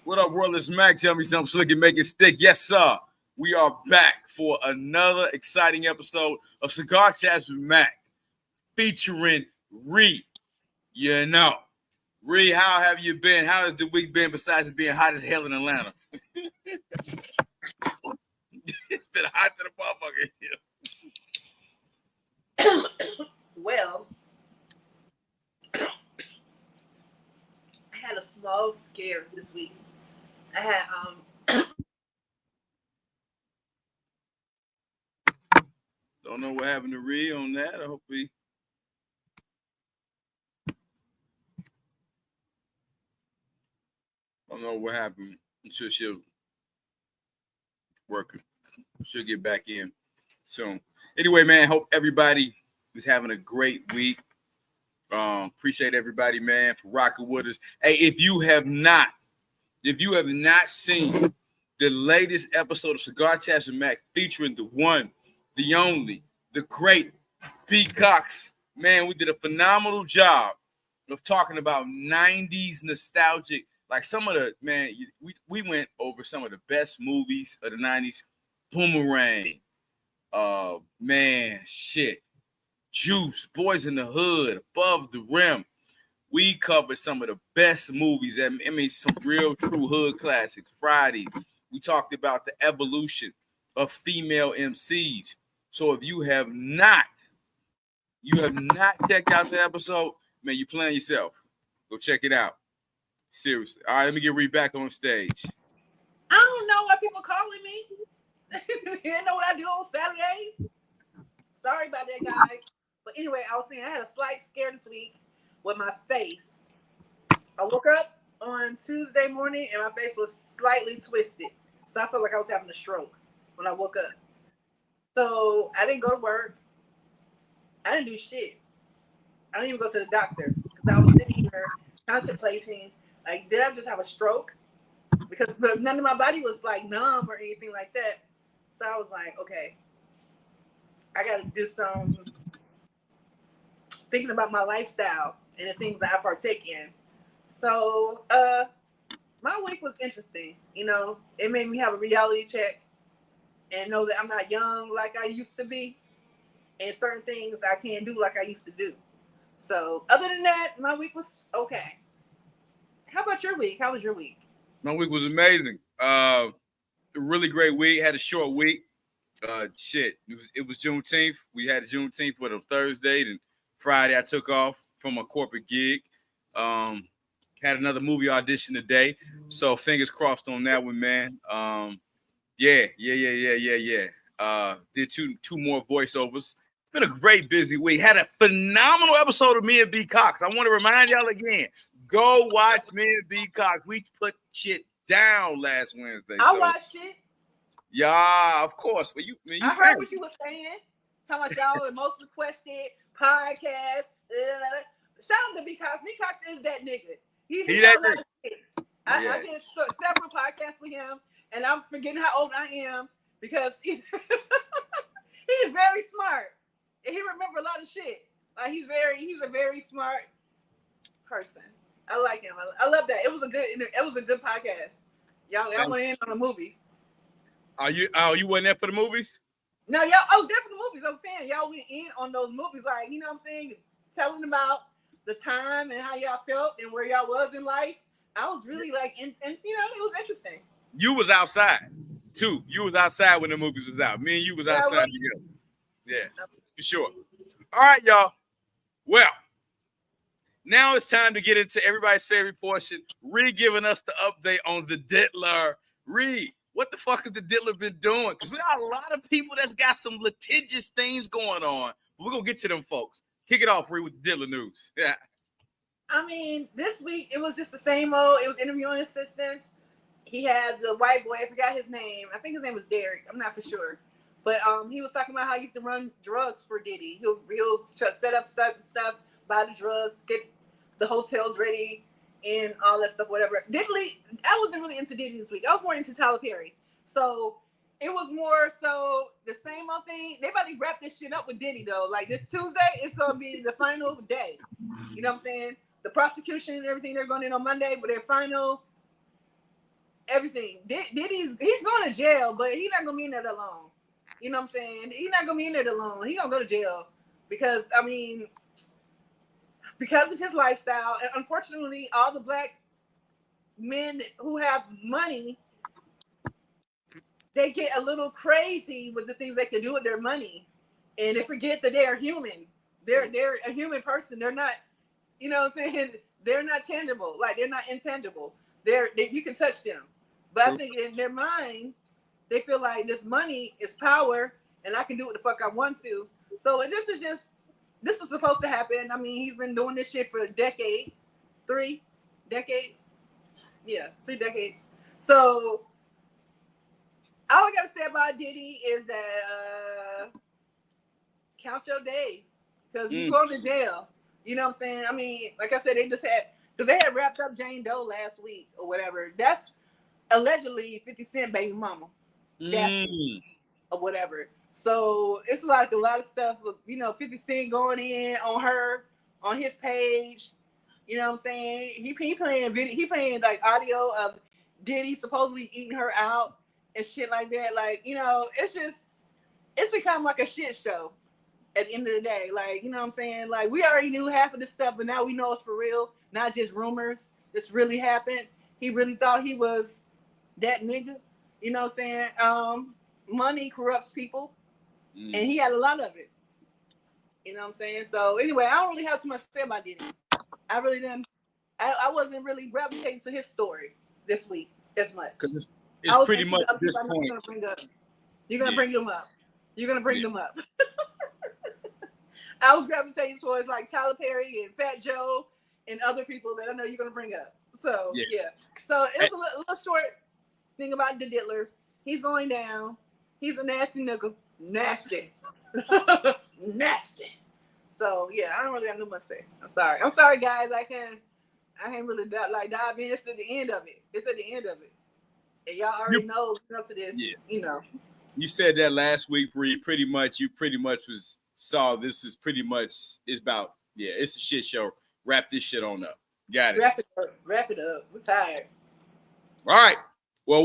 What up, world? It's Mac. Tell me something slick and make it stick. Yes, sir. We are back for another exciting episode of Cigar Chats with Mac, featuring REE. You know, REE, how have you been? How has the week been besides it being hot as hell in Atlanta? It's been hot to the motherfucker here. Well, I had a small scare this week. I had Don't know what happened to REE on that. I hope we. Don't know what happened. I'm sure she'll work. She'll get back in soon. Anyway, man, hope everybody is having a great week. Appreciate everybody, man, for rocking with us. Hey, if you have not seen the latest episode of Cigar Chats with Mac featuring the one, the only, the great B. Cox, man, we did a phenomenal job of talking about 90s nostalgic. Like some of the, man, we went over some of the best movies of the 90s. Boomerang, man, shit. Juice, Boys in the Hood, Above the Rim. We covered some of the best movies. I mean, some real true hood classics. Friday, we talked about the evolution of female MCs. So if you have not checked out the episode, man, you're playing yourself. Go check it out. Seriously. All right, let me get Reed back on stage. I don't know why people calling me. You know what I do on Saturdays? Sorry about that, guys. But anyway, I was saying I had a slight scare this week with my face. I woke up on Tuesday morning and my face was slightly twisted. So I felt like I was having a stroke when I woke up. So I didn't go to work. I didn't do shit. I didn't even go to the doctor because I was sitting here contemplating, like, did I just have a stroke? Because none of my body was like numb or anything like that. So I was like, okay, I got to do some thinking about my lifestyle and the things that I partake in. So my week was interesting. You know, it made me have a reality check and know that I'm not young like I used to be. And certain things I can't do like I used to do. So other than that, my week was okay. How about your week? How was your week? My week was amazing. A really great week. Had a short week. It was Juneteenth. We had a Juneteenth for the Thursday, and Friday I took off from a corporate gig. Had another movie audition today, so fingers crossed on that one, man. Yeah. Did two more voiceovers. It's been a great busy week. Had a phenomenal episode of Me and B. Cox. I want to remind y'all again, go watch Me and B. Cox. We put shit down last Wednesday. I watched it. Yeah, of course. Well, I heard what you were saying. Talking about y'all the most requested podcast. Shout out to B. Cox. B. Cox is that nigga. He that nigga. I did several podcasts with him, and I'm forgetting how old I am because he is very smart. And he remembers a lot of shit. Like he's a very smart person. I like him. I love that. It was a good podcast. Y'all went in on the movies. You wasn't there for the movies? No, y'all. I was there for the movies. I was saying y'all went in on those movies, like, you know what I'm saying, telling about the time and how y'all felt and where y'all was in life. I was really like, and you know, it was interesting. You was outside too. You was outside when the movies was out. Me and you was outside together. Yeah, for sure. All right, y'all. Well, now it's time to get into everybody's favorite portion. REE giving us the update on the Diddler. REE, what the fuck has the Diddler been doing? Because we got a lot of people that's got some litigious things going on. But we're going to get to them, folks. Kick it off, REE, with the Diddler news. Yeah. I mean, this week, it was just the same old. It was interviewing assistants. He had the white boy. I forgot his name. I think his name was Derek. I'm not for sure. But he was talking about how he used to run drugs for Diddy. He'll set up certain stuff, buy the drugs, get the hotels ready, and all that stuff, whatever. Diddy, I wasn't really into Diddy this week. I was more into Tyler Perry. So it was more so the same old thing. They about to wrap this shit up with Diddy, though. Like this Tuesday, it's going to be the final day. You know what I'm saying? The prosecution and everything, they're going in on Monday, but their final everything. Diddy's he's going to jail, but he's not gonna be in there alone. You know what I'm saying? He's not gonna be in there alone. He's gonna go to jail because I mean, because of his lifestyle, and unfortunately, all the black men who have money, they get a little crazy with the things they can do with their money, and they forget that they are human. They're a human person. They're not, you know what I'm saying? They're not tangible. Like they're not intangible. You can touch them. But I think in their minds, they feel like this money is power and I can do what the fuck I want to. So this was supposed to happen. I mean, he's been doing this shit for decades. 3 decades? Yeah, 3 decades. So all I gotta say about Diddy is that count your days. Because you're going to jail. You know what I'm saying? I mean, like I said, because they had wrapped up Jane Doe last week or whatever. That's allegedly 50 Cent baby mama. Or whatever. So it's like a lot of stuff, 50 Cent going in on her, on his page. You know what I'm saying? He playing like audio of Diddy supposedly eating her out and shit like that. Like, it's become like a shit show. At the end of the day, like, you know what I'm saying? Like, we already knew half of this stuff, but now we know it's for real, not just rumors. This really happened. He really thought he was that nigga. You know what I'm saying? Money corrupts people, and he had a lot of it. You know what I'm saying? So, anyway, I don't really have too much to say about Diddy. I really didn't. I wasn't really gravitating to his story this week as much. Because it's pretty much at this point. You're going to bring them up. You're going to bring them up. I was gravitating towards like Tyler Perry and Fat Joe and other people that I know you're gonna bring up. So yeah. So it's a little short thing about the Diddler. He's going down. He's a nasty nigga. Nasty. Nasty. So yeah, I don't really have no much to say. I'm sorry guys. I can't really dive in. It's at the end of it. And y'all already know up to this. Yeah. You said that last week, Bree. You pretty much saw this is pretty much it's a shit show. Wrap this shit on up. Got it. Wrap it up. We're tired. All right. Well,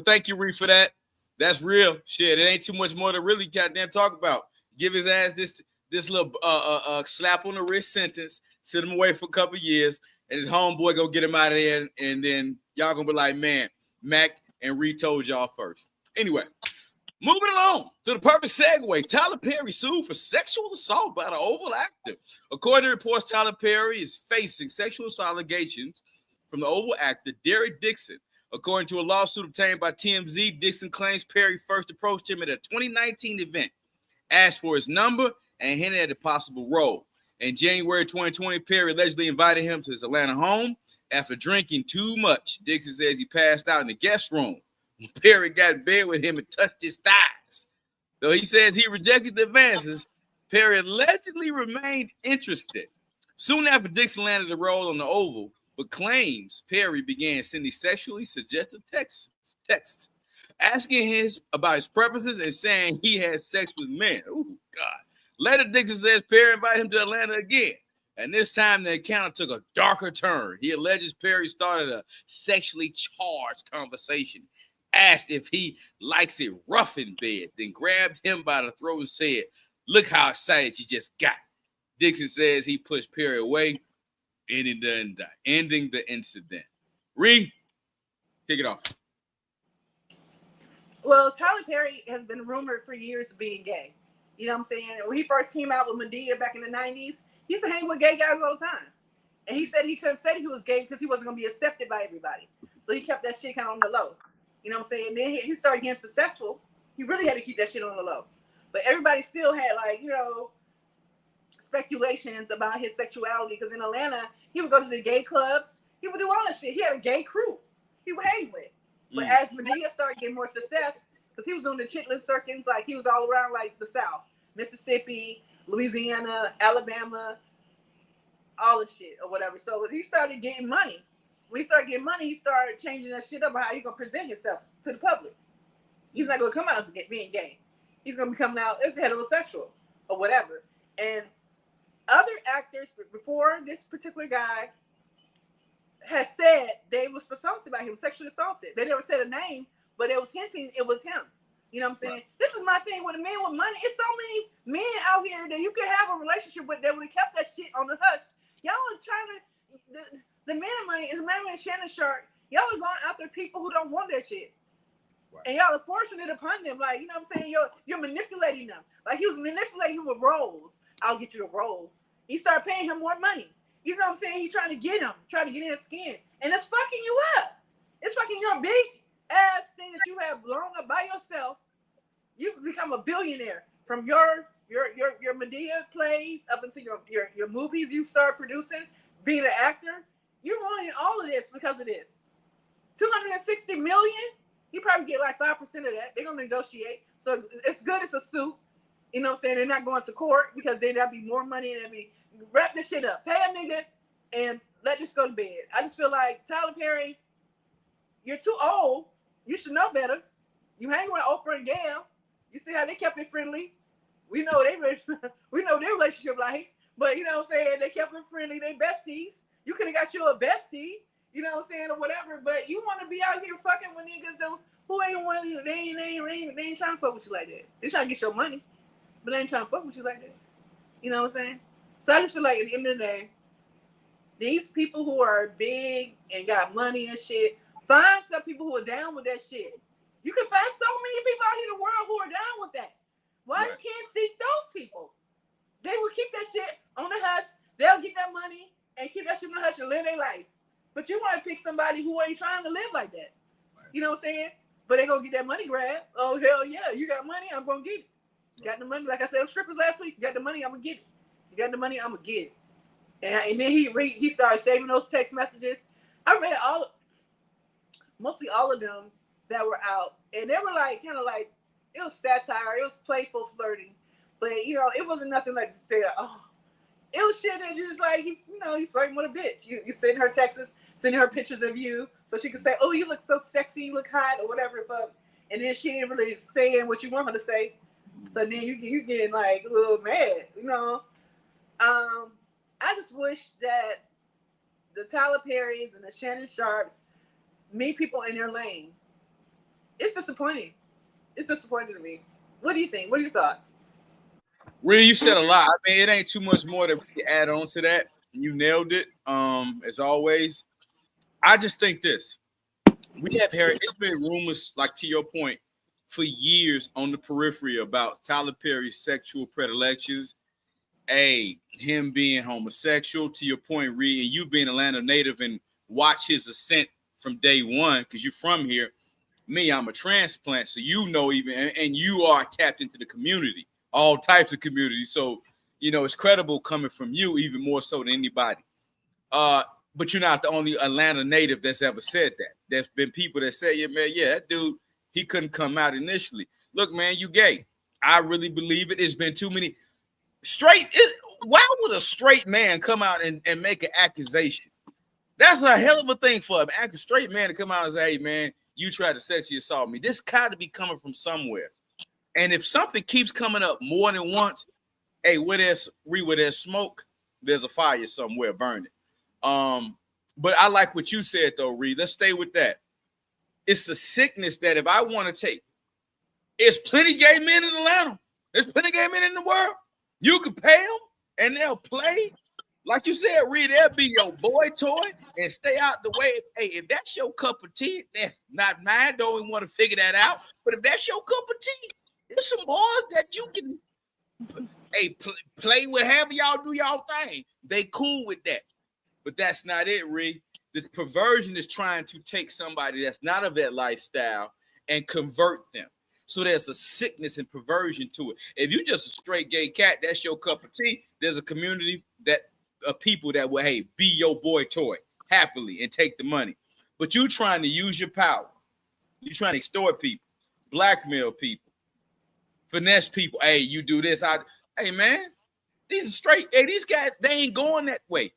thank you, Ree, for that. That's real shit. It ain't too much more to really goddamn talk about. Give his ass this little slap on the wrist sentence, sit him away for a couple of years, and his homeboy go get him out of there, and then y'all gonna be like, man, Mac and Ree told y'all first. Anyway. Moving along to the perfect segue, Tyler Perry sued for sexual assault by the Oval actor. According to reports, Tyler Perry is facing sexual assault allegations from the Oval actor Derek Dixon. According to a lawsuit obtained by TMZ, Dixon claims Perry first approached him at a 2019 event, asked for his number, and hinted at a possible role. In January 2020, Perry allegedly invited him to his Atlanta home. After drinking too much, Dixon says he passed out in the guest room. Perry got in bed with him and touched his thighs. Though he says he rejected the advances, Perry allegedly remained interested. Soon after Dixon landed the role on the Oval, but claims Perry began sending sexually suggestive texts asking about his preferences and saying he had sex with men. Oh, God. Later, Dixon says Perry invited him to Atlanta again. And this time, the encounter took a darker turn. He alleges Perry started a sexually charged conversation, asked if he likes it rough in bed, then grabbed him by the throat and said, "Look how excited you just got." Dixon says he pushed Perry away, ending the incident. Ree, kick it off. Well, Tyler Perry has been rumored for years of being gay. You know what I'm saying? When he first came out with Madea back in the 90s, he used to hang with gay guys all the time. And he said he couldn't say he was gay because he wasn't going to be accepted by everybody. So he kept that shit kind of on the low. You know what I'm saying? And then he started getting successful. He really had to keep that shit on the low. But everybody still had, speculations about his sexuality. Because in Atlanta, he would go to the gay clubs. He would do all that shit. He had a gay crew he would hang with. But as Madea started getting more success, because he was doing the chitlin circuits, like he was all around like the South, Mississippi, Louisiana, Alabama, all the shit or whatever. So he started getting money. When he started getting money, he started changing that shit up on how he's gonna present himself to the public. He's not gonna come out as being gay. He's gonna be coming out as heterosexual or whatever. And other actors before this particular guy has said they was assaulted by him, sexually assaulted. They never said a name, but it was hinting it was him. You know what I'm saying? Right. This is my thing with a man with money. It's so many men out here that you could have a relationship with that would have kept that shit on the hush. Y'all are trying to, the man of money is a man with Shannon Sharp. Y'all are going after people who don't want that shit. Right. And y'all are forcing it upon them. Like, you know what I'm saying? You're manipulating them. Like, he was manipulating him with roles. I'll get you a role. He started paying him more money. You know what I'm saying? He's trying to get him, trying to get in his skin. And it's fucking you up. It's fucking your big ass thing that you have blown up by yourself. You can become a billionaire from your Medea plays up into your movies you start producing, being an actor. You're ruining all of this because of this. $260 million? You probably get like 5% of that. They're gonna negotiate. So it's good it's a suit. You know what I'm saying? They're not going to court because then there'll be more money and there'll be wrap this shit up. Pay a nigga and let this go to bed. I just feel like Tyler Perry, you're too old. You should know better. You hang with Oprah and Gail. You see how they kept it friendly. We know their relationship like, but you know what I'm saying? They kept it friendly. They besties. You could have got you a bestie, you know what I'm saying, or whatever. But you want to be out here fucking with niggas who ain't want you. They ain't trying to fuck with you like that. They trying to get your money, but they ain't trying to fuck with you like that. You know what I'm saying? So I just feel like at the end of the day, these people who are big and got money and shit, find some people who are down with that shit. You can find so many people out here in the world who are down with that. Why you can't seek those people? They will keep that shit on the hush. They'll get that money and keep that shit on the hush and live their life. But you want to pick somebody who ain't trying to live like that. You know what I'm saying? But they gonna get that money grab. Oh, hell yeah. You got money, I'm gonna get it. You got the money. Like I said, strippers last week, you got the money, I'm gonna get it. You got the money, I'm gonna get it. And then he started saving those text messages. I read mostly all of them that were out, and they were like kind of like it was satire, it was playful flirting, but you know it wasn't nothing like to say, oh, it was shit that just like he's flirting with a bitch. You send her texts, sending her pictures of you so she can say, oh, you look so sexy, you look hot, or whatever the fuck, and then she ain't really saying what you want her to say, so then you getting like a little mad, you know. I just wish that the Tyler Perrys and the Shannon Sharps meet people in their lane. It's disappointing. It's disappointing to me. What do you think? What are your thoughts? REE, you said a lot. I mean, it ain't too much more to add on to that. You nailed it. As always. I just think this. We have heard, it's been rumors, like to your point, for years on the periphery about Tyler Perry's sexual predilections. Him being homosexual, to your point, REE, and you being an Atlanta native and watch his ascent from day one, because you're from here. Me, I'm a transplant, so you know even, and you are tapped into the community, all types of communities. So, you know, it's credible coming from you even more so than anybody. But you're not the only Atlanta native that's ever said that. There's been people that say, yeah, man, yeah, that dude, he couldn't come out initially. Look, man, you gay. I really believe it. It's been too many why would a straight man come out and make an accusation? That's a hell of a thing for a straight man to come out and say, hey, man, you tried to sexually assault me. This got to be coming from somewhere. And if something keeps coming up more than once, hey, where there's smoke, there's a fire somewhere burning. But I like what you said, though, REE. Let's stay with that. It's a sickness that if I want to take, there's plenty gay men in Atlanta. There's plenty gay men in the world. You can pay them, and they'll play. Like you said, REE, they'll be your boy toy and stay out the way. Hey, if that's your cup of tea, that's not mine. Don't even want to figure that out. But if that's your cup of tea, there's some boys that you can play with, have y'all do y'all thing. They cool with that. But that's not it, REE. The perversion is trying to take somebody that's not of that lifestyle and convert them. So there's a sickness and perversion to it. If you're just a straight gay cat, that's your cup of tea. There's a community of people that will, be your boy toy happily and take the money. But you trying to use your power. You're trying to extort people, blackmail people, finesse people. Hey, you do this. Hey, man, these are straight. Hey, these guys, they ain't going that way.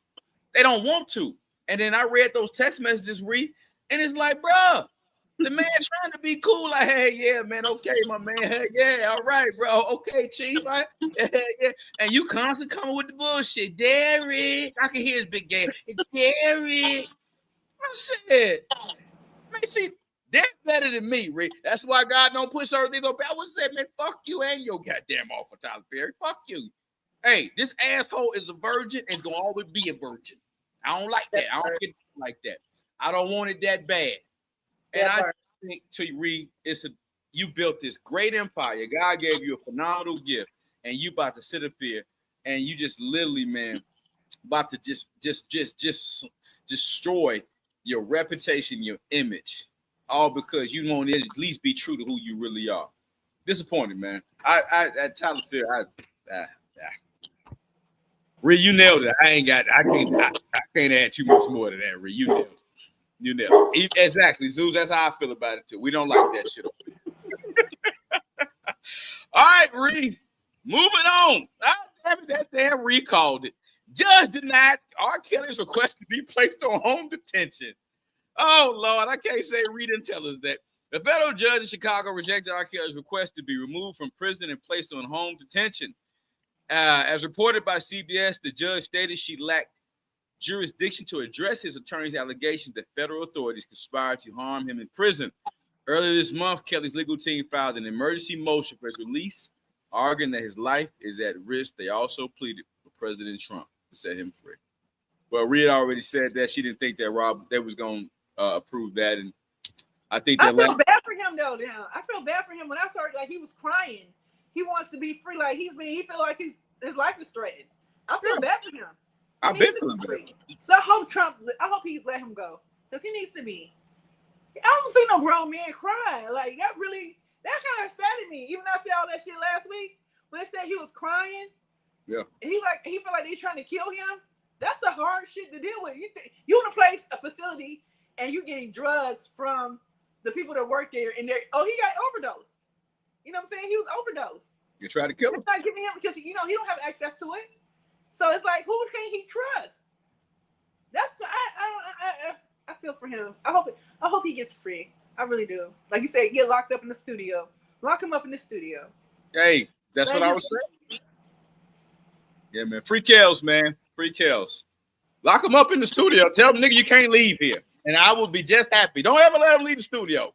They don't want to. And then I read those text messages, REE, and it's like, bro, the man trying to be cool. Like, hey, yeah, man, okay, my man. Hey, yeah, all right, bro. Okay, chief. Yeah. And you constantly coming with the bullshit. Derek. I can hear his big game. Derek. I said, man, see, they're better than me, Rick. That's why God don't put certain things on. I would say, man, fuck you and your goddamn offer, Tyler Perry. Fuck you. Hey, this asshole is a virgin and is gonna always be a virgin. I don't like that. I don't get like that. I don't want it that bad. And I think to Reed, you built this great empire. God gave you a phenomenal gift, and you about to sit up here and you just literally, man, about to just destroy your reputation, your image, all because you won't at least be true to who you really are. Disappointed, man. I Tyler Perry, Ree, you nailed it. I can't add too much more to that, Ree. You nailed it. You nailed it. Exactly, Zeus. That's how I feel about it too. We don't like that shit over here. All right, Ree. Moving on. That damn Ree called it. Judge denied R. Kelly's request to be placed on home detention. Oh, Lord, I can't say Ree didn't tell us that. The federal judge in Chicago rejected R. Kelly's request to be removed from prison and placed on home detention. As reported by CBS, the judge stated she lacked jurisdiction to address his attorney's allegations that federal authorities conspired to harm him in prison. Earlier this month, Kelly's legal team filed an emergency motion for his release, arguing that his life is at risk. They also pleaded for President Trump to set him free. Well, Rhea already said that she didn't think that they was going to approve that, and I think that I feel bad for him though. Now I feel bad for him when I saw like he was crying. He wants to be free. Like he feel like his life is threatened. I feel bad for him. I've been feeling bad. So I hope he's let him go because he needs to be. I don't see no grown man crying. Like that kind of saddened me. Even though I said all that shit last week when they said he was crying. Yeah. He feel like they're trying to kill him. That's a hard shit to deal with. You in a facility and you getting drugs from the people that work there and he got overdose. You know what I'm saying? He was overdosed. You try to kill him. It's not giving him because he don't have access to it. So it's like, who can he trust? I feel for him. I hope he gets free. I really do. Like you said, get locked up in the studio. Lock him up in the studio. Hey, that's what I was saying. Yeah, man. Free Kels, man. Free Kels. Lock him up in the studio. Tell him, nigga, you can't leave here. And I will be just happy. Don't ever let him leave the studio.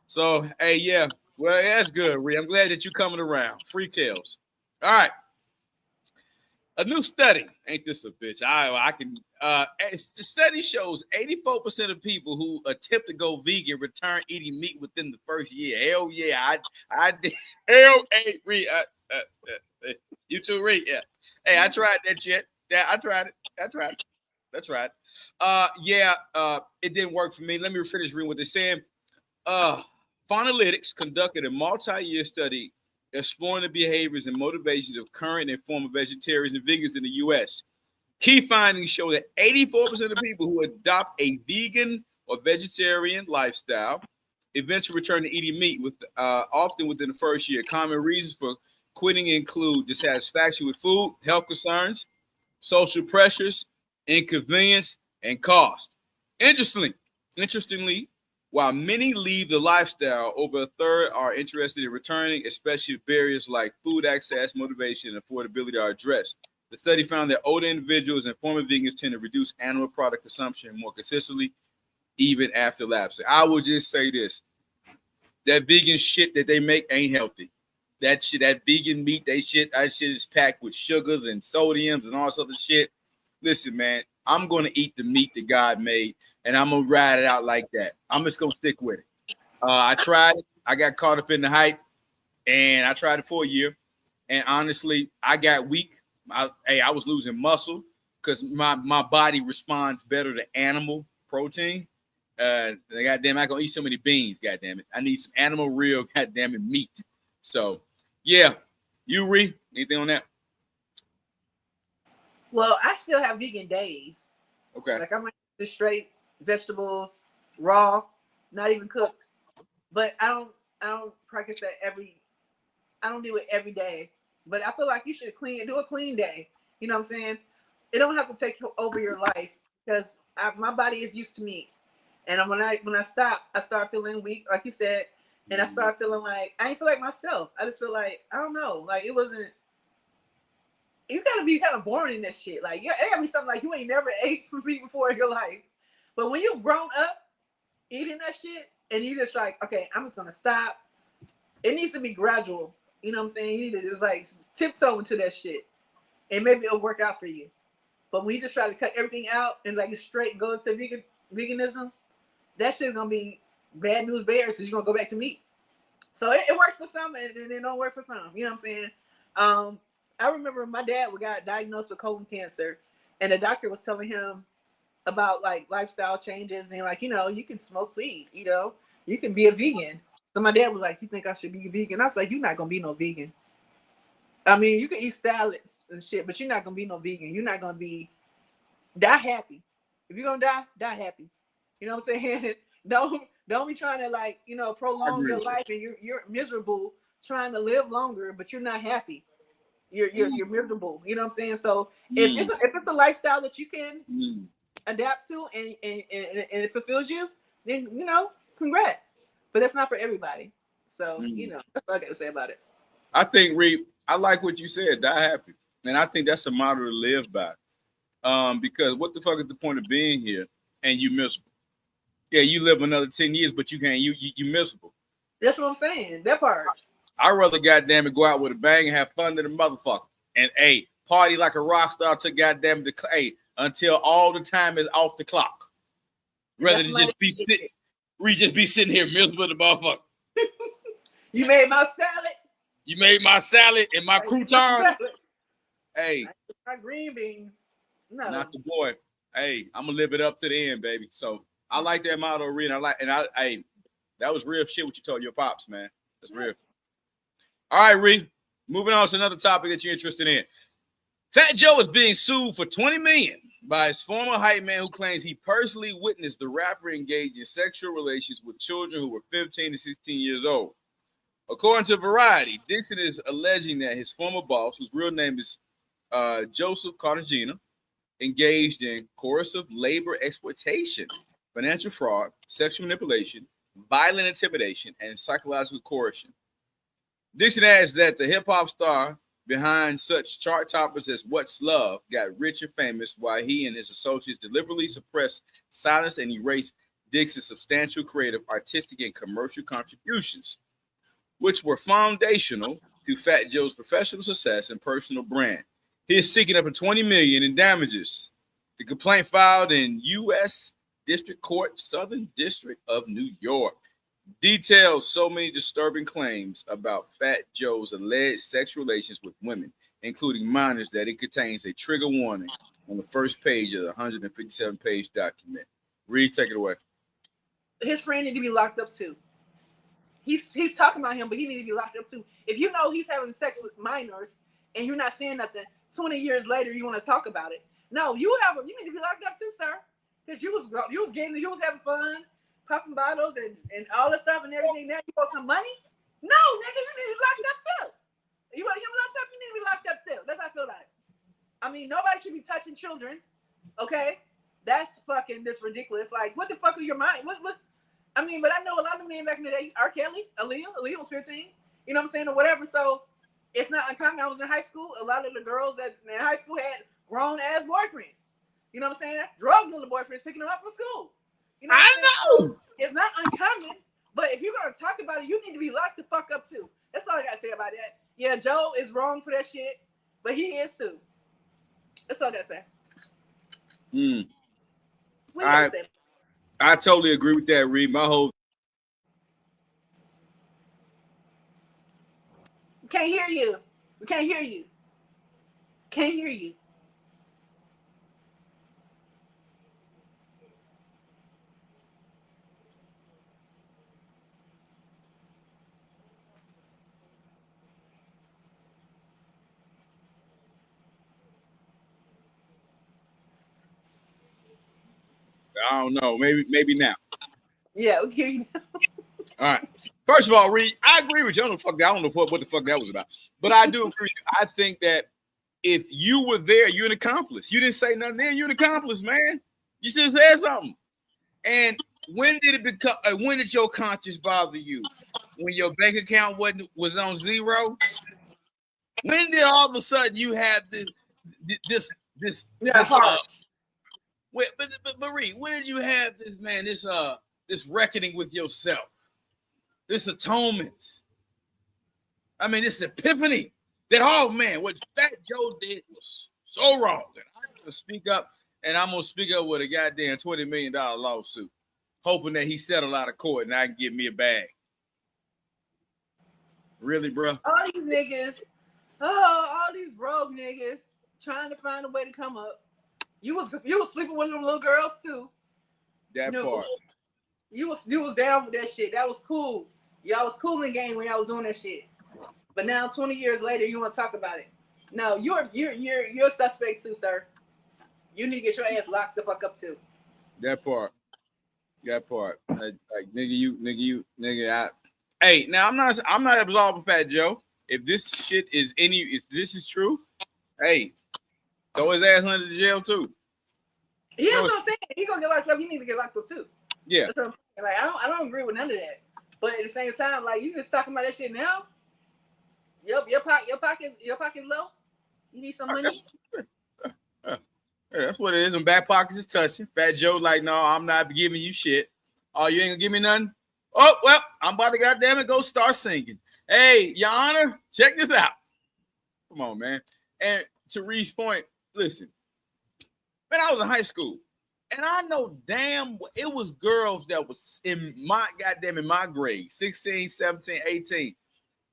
So, hey, yeah. Well, that's good, Ree. I'm glad that you're coming around. Free Kels. All right. A new study. Ain't this a bitch? The study shows 84% of people who attempt to go vegan return eating meat within the first year. Hell yeah. I did. Hell, hey, Ree. You too, Ree. Yeah. Hey, I tried that shit. Yeah, I tried it. That's right. It didn't work for me. Let me finish reading what they're saying. Phonalytics conducted a multi-year study exploring the behaviors and motivations of current and former vegetarians and vegans in the U.S. Key findings show that 84% of people who adopt a vegan or vegetarian lifestyle eventually return to eating meat, often within the first year. Common reasons for quitting include dissatisfaction with food, health concerns, social pressures, inconvenience, and cost. Interestingly, while many leave the lifestyle, over a third are interested in returning, especially if barriers like food access, motivation, and affordability are addressed. The study found that older individuals and former vegans tend to reduce animal product consumption more consistently, even after lapsing. I will just say this: that vegan shit that they make ain't healthy. That vegan meat, that shit is packed with sugars and sodiums and all this other shit. Listen, man, I'm going to eat the meat that God made, and I'm going to ride it out like that. I'm just going to stick with it. I tried it. I got caught up in the hype, and I tried it for a year. And honestly, I got weak. I was losing muscle because my body responds better to animal protein. Goddamn, I going to eat so many beans, goddamn it. I need some animal real, goddamn it, meat. So, yeah. You, Ree, anything on that? Well, I still have vegan days. Okay. Like I might eat straight vegetables, raw, not even cooked. But I don't practice that I don't do it every day. But I feel like you should do a clean day. You know what I'm saying? It don't have to take over your life because my body is used to meat. And when I stop, I start feeling weak, like you said, and I start feeling like I ain't feel like myself. I just feel like I don't know, like it wasn't. you gotta be kind of born in that shit. Like, it gotta be something like you ain't never ate from meat before in your life. But when you grown up eating that shit, and you just like, okay, I'm just gonna stop. It needs to be gradual. You know what I'm saying? You need to just like tiptoe into that shit, and maybe it'll work out for you. But when you just try to cut everything out and like straight and go into veganism, that shit's gonna be bad news bears. So you're gonna go back to meat. So it works for some, and it don't work for some. You know what I'm saying? I remember my dad got diagnosed with colon cancer, and the doctor was telling him about like lifestyle changes and like, you can smoke weed, you can be a vegan. So my dad was like, you think I should be a vegan? I was like, you're not gonna be no vegan. I mean, you can eat salads and shit, but you're not gonna be no vegan. You're not gonna die happy. If you're gonna die happy. You know what I'm saying? Don't be trying to like, prolong your life and you're miserable trying to live longer, but you're not happy. You're miserable. You know what I'm saying? So if it's a lifestyle that you can adapt to and it fulfills you, then congrats. But that's not for everybody. So that's all I got to say about it. I think, Reed, I like what you said, die happy. And I think that's a motto to live by. Because what the fuck is the point of being here and you miserable? Yeah, you live another 10 years, but you can't, you miserable. That's what I'm saying. That part. I'd rather goddamn it go out with a bang and have fun than a motherfucker. And party like a rock star to goddamn the until all the time is off the clock. Rather than just be sitting, here miserable the motherfucker. You made my salad. You made my salad and my croutons. Hey. My green beans. No. Not the boy. Hey, I'm gonna live it up to the end, baby. So I like that motto, Reed. That was real shit what you told your pops, man. That's real. All right, Reed. Moving on to another topic that you're interested in. Fat Joe is being sued for $20 million by his former hype man who claims he personally witnessed the rapper engage in sexual relations with children who were 15 to 16 years old. According to Variety, Dixon is alleging that his former boss, whose real name is Joseph Cartagena, engaged in coercive labor exploitation, financial fraud, sexual manipulation, violent intimidation, and psychological coercion. Dixon adds that the hip-hop star behind such chart toppers as What's Love got rich and famous while he and his associates deliberately suppressed, silenced, and erased Dixon's substantial creative, artistic, and commercial contributions, which were foundational to Fat Joe's professional success and personal brand. He is seeking up to $20 million in damages. The complaint filed in U.S. District Court, Southern District of New York, details so many disturbing claims about Fat Joe's alleged sexual relations with women, including minors, that it contains a trigger warning on the first page of the 157-page document. Reed, take it away. His friend need to be locked up too. He's talking about him, but he need to be locked up too. If you know he's having sex with minors and you're not saying nothing, 20 years later you want to talk about it. No, you need to be locked up too, sir. Because you was having fun, popping bottles and all this stuff and everything. Now you want some money? No, nigga, you need to be locked up too. You want to get locked up? You need to be locked up too. That's how I feel about it. I mean, nobody should be touching children. Okay, that's fucking this ridiculous. Like, what the fuck are your mind? What? I mean, but I know a lot of men back in the day. R. Kelly, Aaliyah was 15. You know what I'm saying, or whatever. So it's not uncommon. I was in high school. A lot of the girls that in high school had grown ass boyfriends. You know what I'm saying? Drug little boyfriends picking them up from school. You know I know. So it's not uncommon, but if you're gonna talk about it, you need to be locked the fuck up too. That's all I gotta say about that. Yeah, Joe is wrong for that shit, but he is too. That's all I gotta say. I totally agree with that, Reed. Can't hear you. We can't hear you. Can't hear you. I don't know. Maybe now. Yeah, we hear you now. All right. First of all, Reed, I agree with you. I don't know what the fuck that was about. But I do agree. I think that if you were there, you're an accomplice. You didn't say nothing then. You're an accomplice, man. You should have said something. And when did it become? When did your conscience bother you? When your bank account was on zero? When did all of a sudden you have this but REE, when did you have this, man, this reckoning with yourself, this atonement? I mean, this epiphany that, oh man, what Fat Joe did was so wrong. And I'm gonna speak up, and I'm gonna speak up with a goddamn $20 million lawsuit, hoping that he settled out of court and I can get me a bag. Really, bro? All these niggas, all these broke niggas trying to find a way to come up. You was sleeping with them little girls too. That part. You was down with that shit. That was cool. Y'all was cool in the game when y'all was doing that shit. But now 20 years later, you want to talk about it. No, you're a suspect too, sir. You need to get your ass locked the fuck up too. That part. Like nigga, hey, now I'm not absolving Fat Joe. If this shit is if this is true, hey, throw his ass under the jail too. Yeah, that's what I'm saying. He gonna get locked up. You need to get locked up too. Yeah. That's what I'm saying. Like I don't agree with none of that. But at the same time, like you just talking about that shit now. Your pocket's low. You need some money. That's what it is. When back pockets is touching. Fat Joe like, no, I'm not giving you shit. Oh, you ain't gonna give me nothing? Oh, well, I'm about to goddamn it go start singing. Hey, Your Honor, check this out. Come on, man. And to REE's point, listen, man, I was in high school, and I know damn it was girls that was in my grade, 16, 17, 18.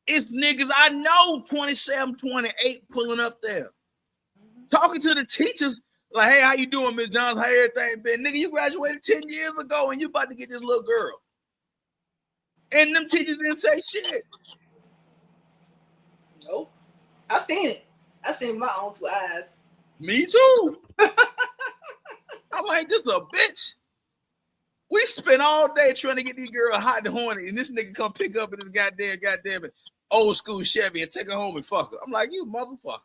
It's niggas I know, 27, 28, pulling up there. Talking to the teachers, like, hey, how you doing, Miss Johns? How everything been? Nigga, you graduated 10 years ago, and you about to get this little girl. And them teachers didn't say shit. Nope. I seen it. I seen it with my own two eyes. Me too. I'm like, this a bitch. We spent all day trying to get these girls hot and horny, and this nigga come pick up in this goddamn it, old school Chevy and take her home and fuck her. I'm like, you motherfucker.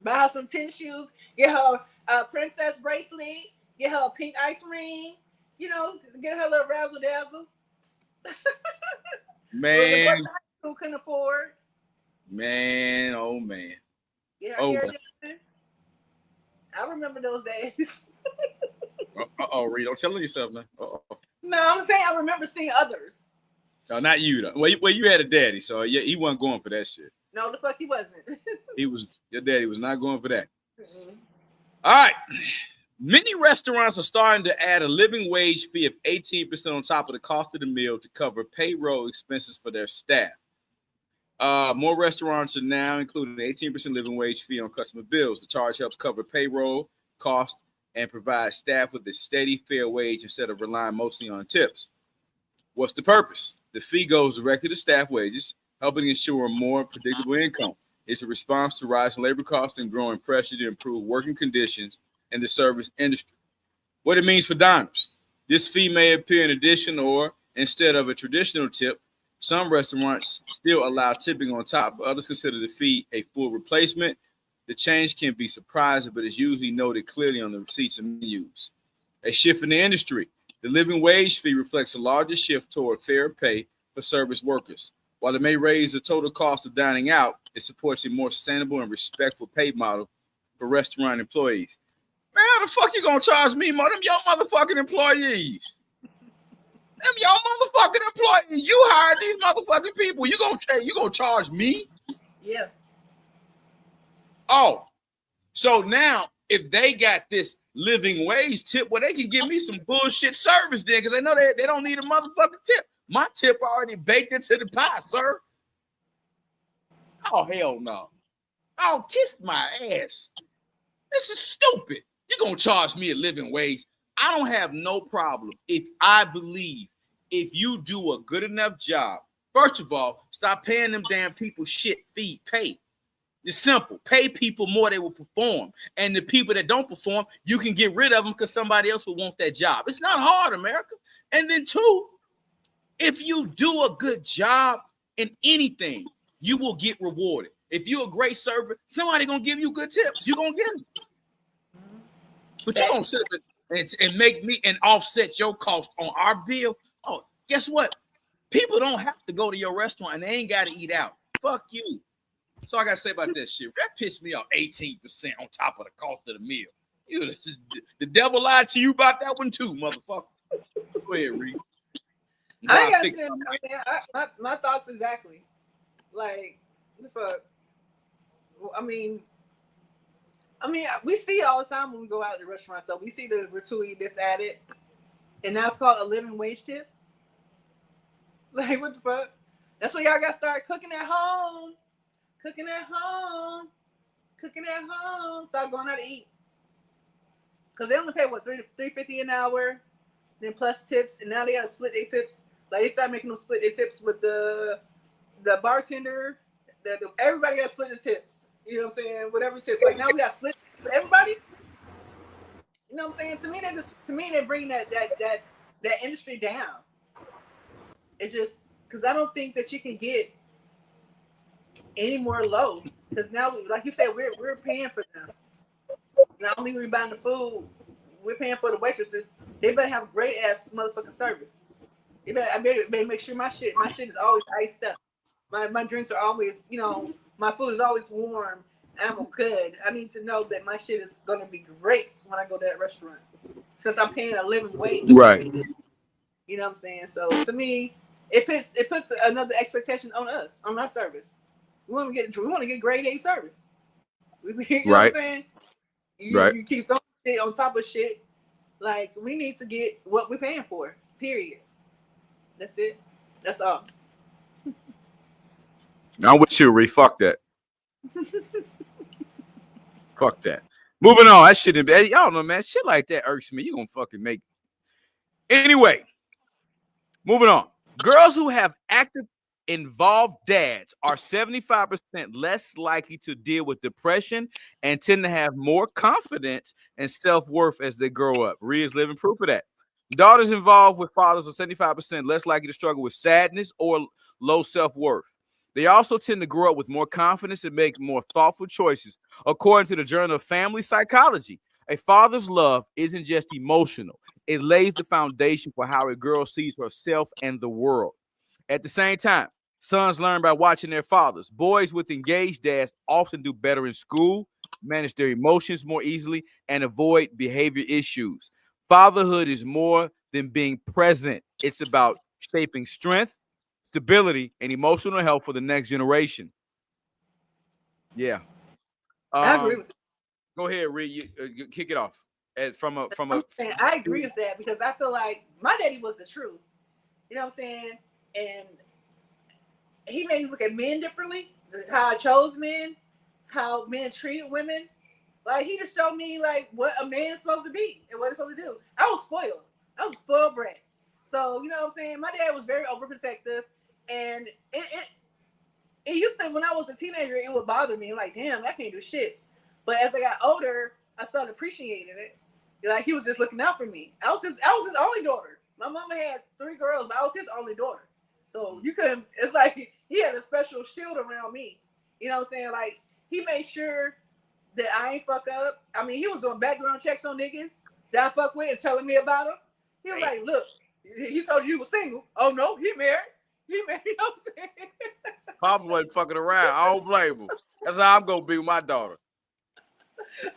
Buy her some tennis shoes, get her a princess bracelet, get her a pink ice ring, you know, get her a little razzle dazzle. Man, who couldn't afford? Man, oh man. Yeah, oh. I remember those days. Reed, don't tell yourself, man. No, I'm saying I remember seeing others. No, not you though. Well, you had a daddy, so yeah, he wasn't going for that shit. No, the fuck he wasn't. Your daddy was not going for that. Mm-hmm. All right. Many restaurants are starting to add a living wage fee of 18% on top of the cost of the meal to cover payroll expenses for their staff. More restaurants are now including an 18% living wage fee on customer bills. The charge helps cover payroll costs and provide staff with a steady, fair wage instead of relying mostly on tips. What's the purpose? The fee goes directly to staff wages, helping ensure more predictable income. It's a response to rising labor costs and growing pressure to improve working conditions in the service industry. What it means for diners. This fee may appear in addition or instead of a traditional tip. Some restaurants still allow tipping on top, but others consider the fee a full replacement. The change can be surprising, but is usually noted clearly on the receipts and menus. A shift in the industry. The living wage fee reflects a larger shift toward fair pay for service workers. While it may raise the total cost of dining out, it supports a more sustainable and respectful pay model for restaurant employees. Man, how the fuck you gonna charge me more? Them your motherfucking employees. Them your motherfucking employees. You hired these motherfucking people. You gonna charge me? Yeah. Oh, so now if they got this living wage tip, well, they can give me some bullshit service then, because they know they don't need a motherfucking tip. My tip already baked into the pie, sir. Oh, hell no. Oh, kiss my ass. This is stupid. You're going to charge me a living wage. I don't have no problem if I believe if you do a good enough job. First of all, stop paying them damn people shit fee pay. It's simple. Pay people more, they will perform. And the people that don't perform, you can get rid of them because somebody else will want that job. It's not hard, America. And then two, if you do a good job in anything, you will get rewarded. If you're a great server, somebody gonna give you good tips. You're gonna get them. But you're gonna sit up and make me and offset your cost on our bill. Oh, guess what? People don't have to go to your restaurant and they ain't got to eat out. Fuck you. So I gotta say about that shit. That pissed me off. 18% on top of the cost of the meal. The devil lied to you about that one too, motherfucker. Go ahead, Reed. I ain't got my thoughts exactly. Like, the fuck. I mean, we see it all the time when we go out to the restaurant. So we see the gratuity that's added, and now it's called a living wage tip. Like, what the fuck? That's why y'all got to start cooking at home. Cooking at home. Cooking at home. Start going out to eat. Because they only pay, what, $3.50 an hour, then plus tips, and now they got to split their tips. Like, they start making them split their tips with the bartender. Everybody got to split the tips. You know what I'm saying? Whatever tips. Like, now we got to split for everybody. You know what I'm saying? To me, they bring that industry down. It's just because I don't think that you can get any more low. Because now, like you said, we're paying for them. Not only are we buying the food, we're paying for the waitresses. They better have great ass motherfucking service. I better make sure my shit is always iced up. My drinks are always, my food is always warm. I'm good. I need to know that my shit is gonna be great when I go to that restaurant. Since I'm paying a living wage. Right. You know what I'm saying? So to me, it puts another expectation on us, on our service. We want to get grade A service. You know what I'm saying? You keep throwing shit on top of shit. Like, we need to get what we're paying for. Period. That's it. That's all. I'm with you, Ree. Fuck that. Fuck that. Moving on. That shit, y'all know, man. Shit like that irks me. You gonna fucking make. Anyway, moving on. Girls who have active, involved dads are 75% less likely to deal with depression and tend to have more confidence and self-worth as they grow up. Rhea is living proof of that. Daughters involved with fathers are 75% less likely to struggle with sadness or low self-worth. They also tend to grow up with more confidence and make more thoughtful choices. According to the Journal of Family Psychology, a father's love isn't just emotional. It lays the foundation for how a girl sees herself and the world. At the same time, sons learn by watching their fathers. Boys with engaged dads often do better in school, manage their emotions more easily, and avoid behavior issues. Fatherhood is more than being present. It's about shaping strength, stability, and emotional health for the next generation. Yeah. I agree with that. Go ahead, Reed. You kick it off. I agree with that because I feel like my daddy was the truth. You know what I'm saying? And he made me look at men differently, how I chose men, how men treated women. Like, he just showed me, like, what a man's supposed to be and what he's supposed to do. I was spoiled. I was a spoiled brat. So, you know what I'm saying? My dad was very overprotective. And it used to, when I was a teenager, it would bother me. Like, damn, I can't do shit. But as I got older, I started appreciating it. Like, he was just looking out for me. I was his only daughter. My mama had 3 girls, but I was his only daughter. So you couldn't, it's like he had a special shield around me. You know what I'm saying? Like, he made sure that I ain't fuck up. I mean, he was doing background checks on niggas that I fuck with and telling me about them. He was like, look, he told you was single. Oh no, he married. He married, you know what I'm saying? Papa wasn't fucking around. I don't blame him. That's how I'm gonna be with my daughter.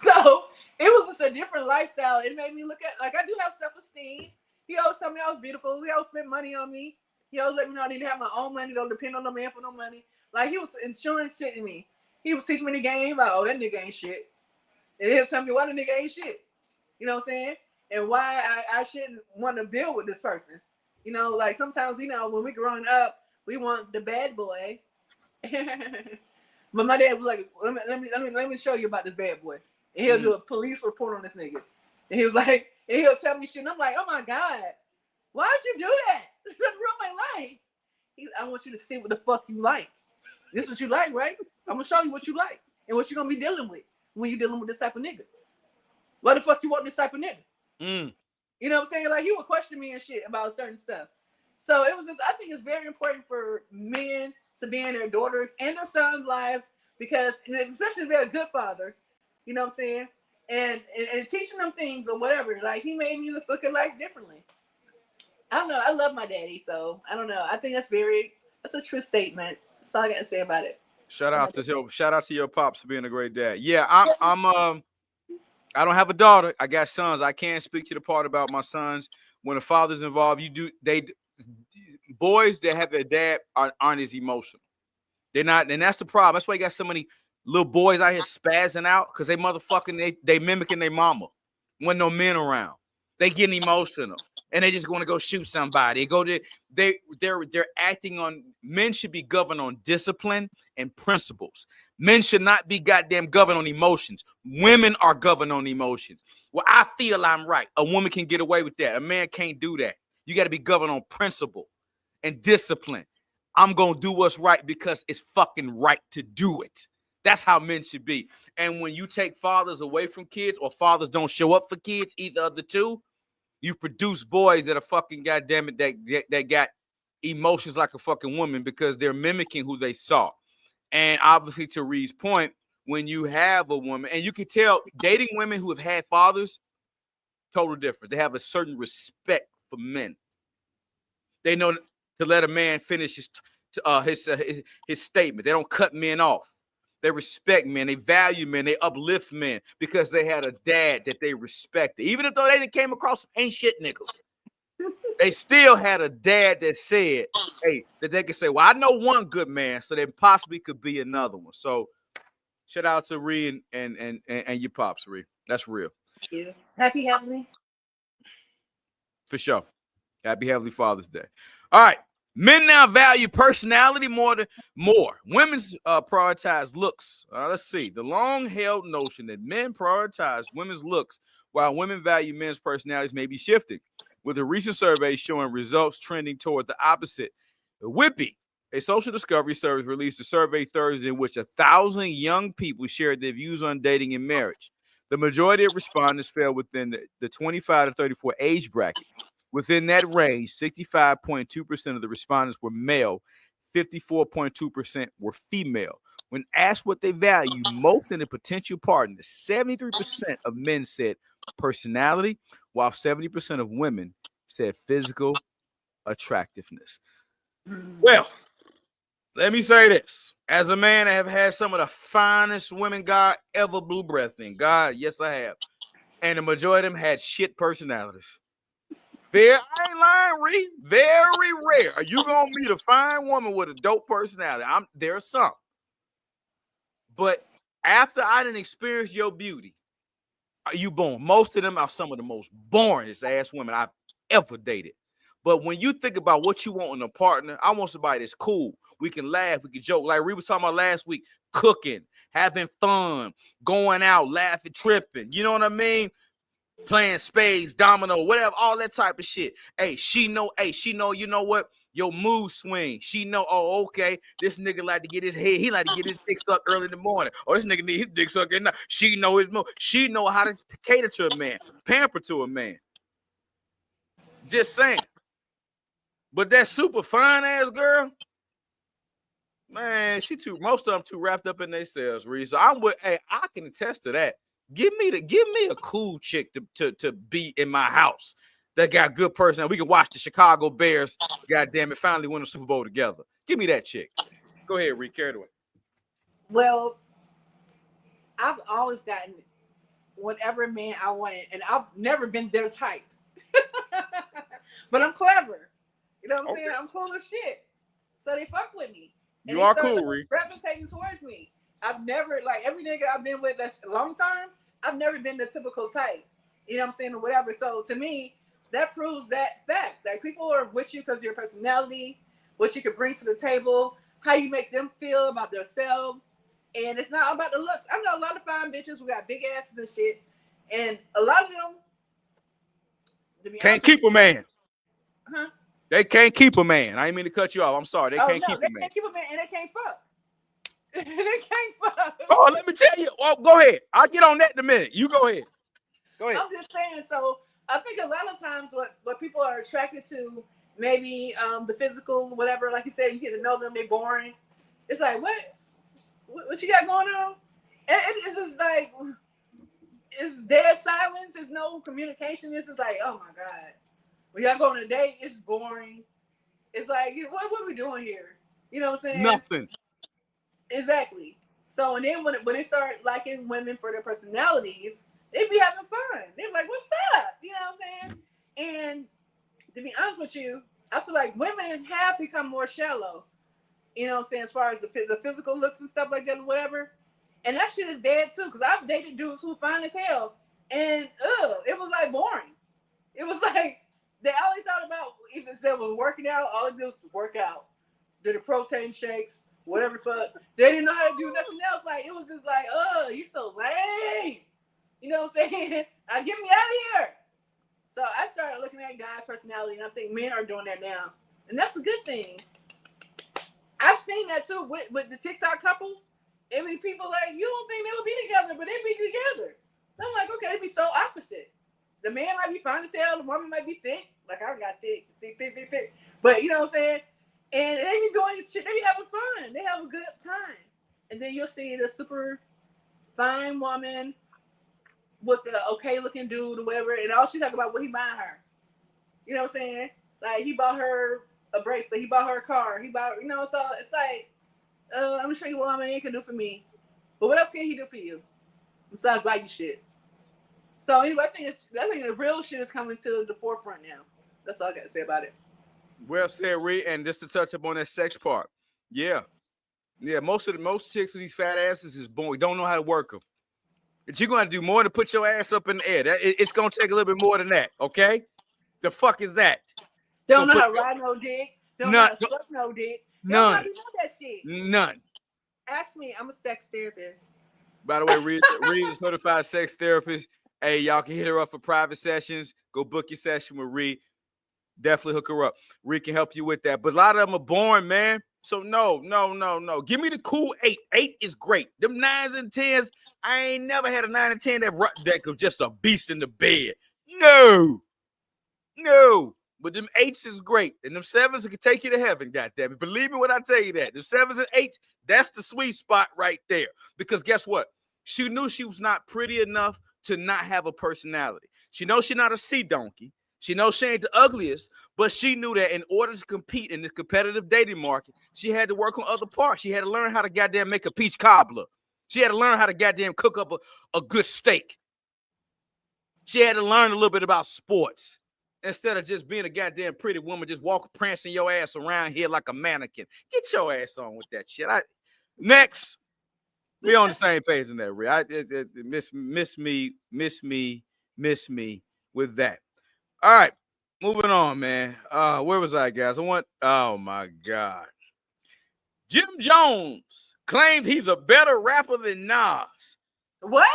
So it was just a different lifestyle. It made me look at, like, I do have self-esteem. He always told me I was beautiful. He always spent money on me. He always let me know I need to have my own money. Don't depend on no man for no money. Like, he was insurance shit in me. He was teaching me the game. Like, oh, that nigga ain't shit. And he'll tell me why the nigga ain't shit. You know what I'm saying? And why I shouldn't want to build with this person. You know, like, sometimes, you know, when we growing up, we want the bad boy. But my dad was like, let me show you about this bad boy. And he'll do a police report on this nigga. And he was like, and he'll tell me shit. And I'm like, oh my God, why'd you do that? That ruined my life. I want you to see what the fuck you like. This is what you like, right? I'm gonna show you what you like and what you're gonna be dealing with when you're dealing with this type of nigga. Why the fuck you want this type of nigga? You know what I'm saying? Like, he would question me and shit about certain stuff. So it was just, I think it's very important for men to be in their daughters and their sons' lives, because especially if they're a good father, you know what I'm saying? And teaching them things or whatever. Like, he made me just look at life differently. I don't know. I love my daddy, so I don't know. I think that's a true statement. That's all I got to say about it. Shout out to your pops for being a great dad. Yeah, I don't have a daughter. I got sons. I can't speak to the part about my sons. When a father's involved, boys that have their dad aren't as emotional. They're not, and that's the problem. That's why you got so many little boys out here spazzing out because they motherfucking they mimicking their mama when no men around. They getting emotional and they just want to go shoot somebody. They're acting on. Men should be governed on discipline and principles. Men should not be goddamn governed on emotions. Women are governed on emotions. Well, I feel I'm right. A woman can get away with that. A man can't do that. You got to be governed on principle and discipline. I'm going to do what's right because it's fucking right to do it. That's how men should be. And when you take fathers away from kids or fathers don't show up for kids, either of the two, you produce boys that are fucking goddamn it that got emotions like a fucking woman because they're mimicking who they saw. And obviously, to Ree's point, when you have a woman, and you can tell dating women who have had fathers, total difference. They have a certain respect for men. They know to let a man finish his statement. They don't cut men off. They respect men. They value men. They uplift men because they had a dad that they respected. Even if though they came across some ain't shit niggas, they still had a dad that said, hey, that they could say, well, I know one good man, so there possibly could be another one. So shout out to Ree and your pops, Ree. That's real. Thank you. Happy Heavenly. For sure. Happy Heavenly Father's Day. All right. Men now value personality more. Women's prioritize looks. Let's see. The long-held notion that men prioritize women's looks while women value men's personalities may be shifting, with a recent survey showing results trending toward the opposite. Whippy, a social discovery service, released a survey Thursday in which 1,000 young people shared their views on dating and marriage. The majority of respondents fell within the 25 to 34 age bracket. Within that range, 65.2% of the respondents were male, 54.2% were female. When asked what they value most in a potential partner, 73% of men said personality, while 70% of women said physical attractiveness. Well, let me say this. As a man, I have had some of the finest women God ever blew breath in. God, yes, I have. And the majority of them had shit personalities. I ain't lying, Ree. Very rare. Are you gonna meet a fine woman with a dope personality? There's some. But after I didn't experience your beauty, you born. Most of them are some of the most boringest ass women I've ever dated. But when you think about what you want in a partner, I want somebody that's cool. We can laugh, we can joke. Like Ree was talking about last week, cooking, having fun, going out, laughing, tripping. You know what I mean? Playing spades, domino, whatever, all that type of shit. She know, you know what? Your mood swing. She know, oh, okay, this nigga like to get his head, he like to get his dick sucked early in the morning. Or this nigga need his dick sucked at night. She know his mood. She know how to cater to a man, pamper to a man. Just saying. But that super fine ass girl, man, most of them too wrapped up in themselves, Reese. So I can attest to that. Give me a cool chick to be in my house that got good person. We can watch the Chicago Bears, goddamn it, finally win a Super Bowl together. Give me that chick. Go ahead, Reed, carry it away. Well, I've always gotten whatever man I wanted, and I've never been their type. But I'm clever. You know what I'm saying? I'm cool as shit. So they fuck with me. You are cool, Reed. Gravitating towards me. I've never, like, every nigga I've been with that's long term, I've never been the typical type. You know what I'm saying? Or whatever. So to me, that proves that fact. Like, people are with you because of your personality, what you can bring to the table, how you make them feel about themselves. And it's not about the looks. I know a lot of fine bitches who got big asses and shit. And a lot of them can't keep a man. Huh? They can't keep a man. I didn't mean to cut you off. I'm sorry. They can't keep a man. They can't keep a man and they can't fuck. They can't fuck. Oh, let me tell you. Oh, go ahead. I'll get on that in a minute. You go ahead. Go ahead. I'm just saying. So I think a lot of times what people are attracted to, maybe the physical, whatever. Like you said, you get to know them. They're boring. It's like, what you got going on? And it's just like, it's dead silence. There's no communication. It's just like, oh my God. When y'all go on a date, it's boring. It's like, what are we doing here? You know what I'm saying? Nothing. Exactly. So and then when they start liking women for their personalities, they be having fun. They be like, "What's up?" You know what I'm saying? And to be honest with you, I feel like women have become more shallow. You know what I'm saying? As far as the physical looks and stuff like that, or whatever. And that shit is dead too. Because I've dated dudes who fine as hell, and it was like boring. It was like they always thought about either they was working out, all they do was work out, do the protein shakes, whatever. Fuck, they didn't know how to do nothing else. Like it was just like, you so lame. You know what I'm saying? Get me out of here. So I started looking at guys' personality, and I think men are doing that now, and that's a good thing. I've seen that too with the TikTok couples. I mean, people like, you don't think they would be together, but they be together. I'm like, okay, they be so opposite. The man might be fine as hell, the woman might be thick. Like I got thick. But you know what I'm saying? And they be doing shit, they be having fun. They have a good time. And then you'll see the super fine woman with the okay looking dude or whatever, and all she talk about what he buying her. You know what I'm saying? Like he bought her a bracelet, he bought her a car, he bought, you know, so it's like, I'm gonna show you what my man can do for me. But what else can he do for you? Besides buy you shit. So anyway, I think the real shit is coming to the forefront now. That's all I got to say about it. Well said, Ree. And just to touch up on that sex part. Yeah. Most chicks with these fat asses is born. Don't know how to work them. But you're going to do more than put your ass up in the air. It's going to take a little bit more than that, okay? The fuck is that? Don't know how to ride no dick. Don't know how to suck no dick. None. Don't know that shit. None. Ask me. I'm a sex therapist. By the way, Ree is a certified sex therapist. Hey, y'all can hit her up for private sessions. Go book your session with Ree. Definitely hook her up. Ree can help you with that. But a lot of them are boring, man. So no. Give me the cool 8. 8 is great. Them 9s and 10s, I ain't never had a 9 and 10 that was just a beast in the bed. No. But them 8s is great. And them 7s can take you to heaven, goddammit. Believe me when I tell you that. The 7s and 8s, that's the sweet spot right there. Because guess what? She knew she was not pretty enough to not have a personality. She knows she's not a sea donkey. She knows she ain't the ugliest, but she knew that in order to compete in this competitive dating market, she had to work on other parts. She had to learn how to goddamn make a peach cobbler. She had to learn how to goddamn cook up a good steak. She had to learn a little bit about sports instead of just being a goddamn pretty woman, just prancing your ass around here like a mannequin. Get your ass on with that shit. Next. We on the same page in that, Ray. Miss me with that. All right, moving on, man. Where was I, guys? Oh my God. Jim Jones claimed he's a better rapper than Nas. What?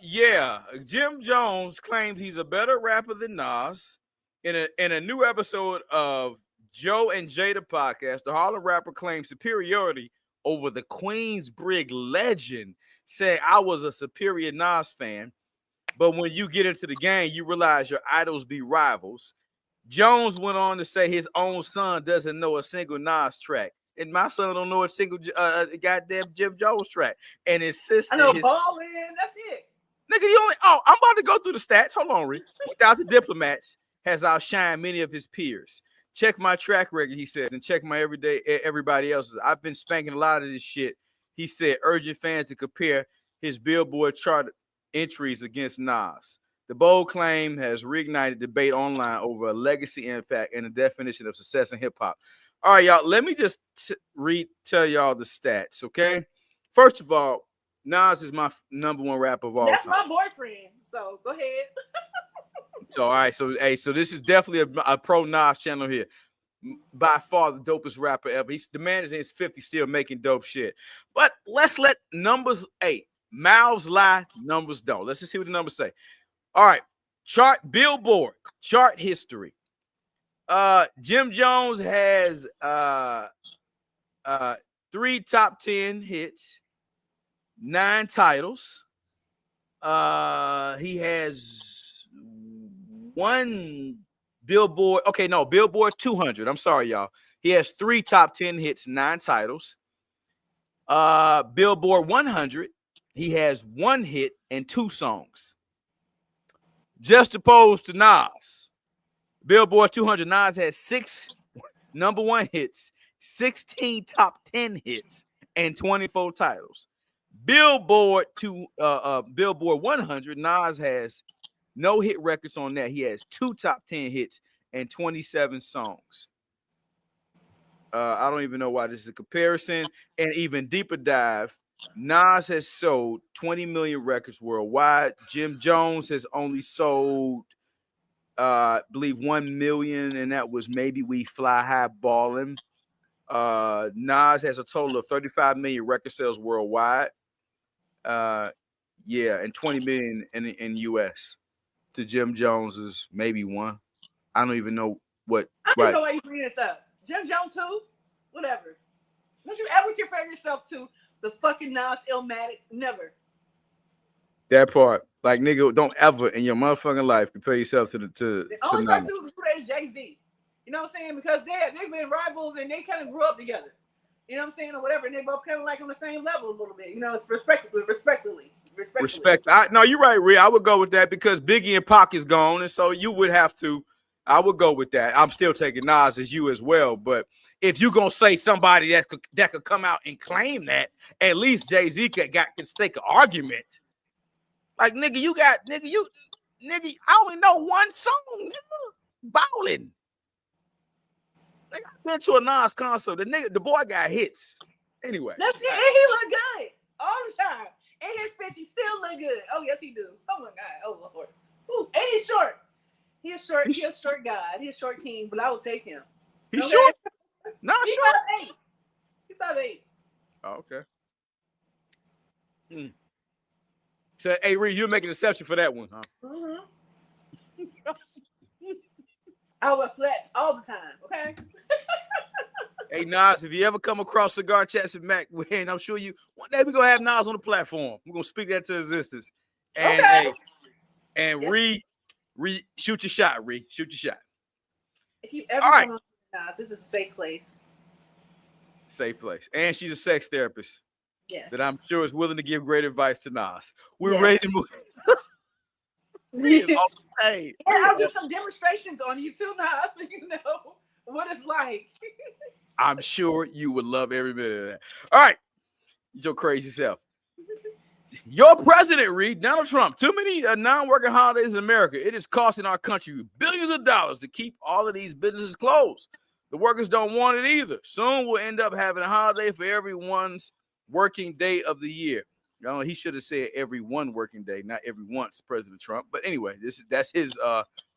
Yeah. Jim Jones claims he's a better rapper than Nas. In a new episode of Joe and Jada podcast, the Harlem rapper claims superiority over the Queensbridge legend, saying, I was a superior Nas fan, but when you get into the game, you realize your idols be rivals. Jones went on to say his own son doesn't know a single Nas track, and my son don't know a single goddamn Jim Jones track, and insisted I know Ballin', that's it. Nigga, I'm about to go through the stats. Hold on, Rick. Without the Diplomats has outshined many of his peers. Check my track record, he says, and check my everybody else's. I've been spanking a lot of this shit. He said, urging fans to compare his Billboard chart entries against Nas. The bold claim has reignited debate online over a legacy impact and the definition of success in hip hop. All right, y'all, let me just tell y'all the stats, okay? First of all, Nas is my number one rapper of all time. That's my boyfriend, so go ahead. So, all right. So, hey, so this is definitely a pro Nas channel here. By far the dopest rapper ever. The man is in his 50s still making dope shit. But let's let numbers, mouths lie, numbers don't. Let's just see what the numbers say. All right. Billboard, chart history. Jim Jones has 3 top 10 hits, 9 titles. He has 1 Billboard. Okay, no, Billboard 200. I'm sorry, y'all. He has 3 top 10 hits, 9 titles. Billboard 100. He has 1 hit and 2 songs. Just opposed to Nas. Billboard 200. Nas has 6 number 1 hits, 16 top 10 hits, and 24 titles. Billboard 100, Nas has no hit records on that. He has 2 top 10 hits and 27 songs. I don't even know why this is a comparison. And even deeper dive, Nas has sold 20 million records worldwide. Jim Jones has only sold, I believe, 1 million, and that was Maybe We Fly High Ballin'. Nas has a total of 35 million record sales worldwide. And 20 million in US. To Jim Jones's maybe 1. I don't even know what. I don't know why you bring this up. Jim Jones who? Whatever. Don't you ever compare yourself to the fucking Nas Illmatic? Never. That part. Like, nigga, don't ever in your motherfucking life compare yourself to the only person who do that is Jay-Z. You know what I'm saying? Because they've been rivals and they kind of grew up together. You know what I'm saying? Or whatever. And they both kind of like on the same level a little bit. You know, it's respectively. Respect. No, you're right, Ree. I would go with that because Biggie and Pac is gone, and so you would have to. I would go with that. I'm still taking Nas as you as well, but if you're gonna say somebody that could come out and claim that, at least Jay-Z can stake an argument. Like, nigga, I only know 1 song, nigga. Ballin'. Like, I've been to a Nas concert. The boy got hits. Anyway. That's it. And he look good all the time. And his 50 still look good. Oh, yes, he do. Oh, my God. Oh, Lord. Ooh, and he's short. He's a short guy. He's a short king, but I will take him. He's short? Not he's short? 5'8". He's 5'8". Oh, okay. So, hey, Ree, you're making an exception for that one, huh? Mm-hmm. I wear flats all the time, okay? Hey, Nas, if you ever come across Cigar Chats and Mac, and I'm sure you, one day we're going to have Nas on the platform. We're going to speak that to existence. And, okay. And Ree, shoot your shot, Ree. Shoot your shot. If you ever come on Nas, this is a safe place. Safe place. And she's a sex therapist. Yes. That I'm sure is willing to give great advice to Nas. We're ready to move. Hey. And I'll do some demonstrations on you too, Nas, so you know what it's like. I'm sure you would love every minute of that. All right. Your crazy self. Your president, Reed, Donald Trump, too many non-working holidays in America. It is costing our country billions of dollars to keep all of these businesses closed. The workers don't want it either. Soon we'll end up having a holiday for everyone's working day of the year. He should have said every one working day, not every once, President Trump. But anyway, that's his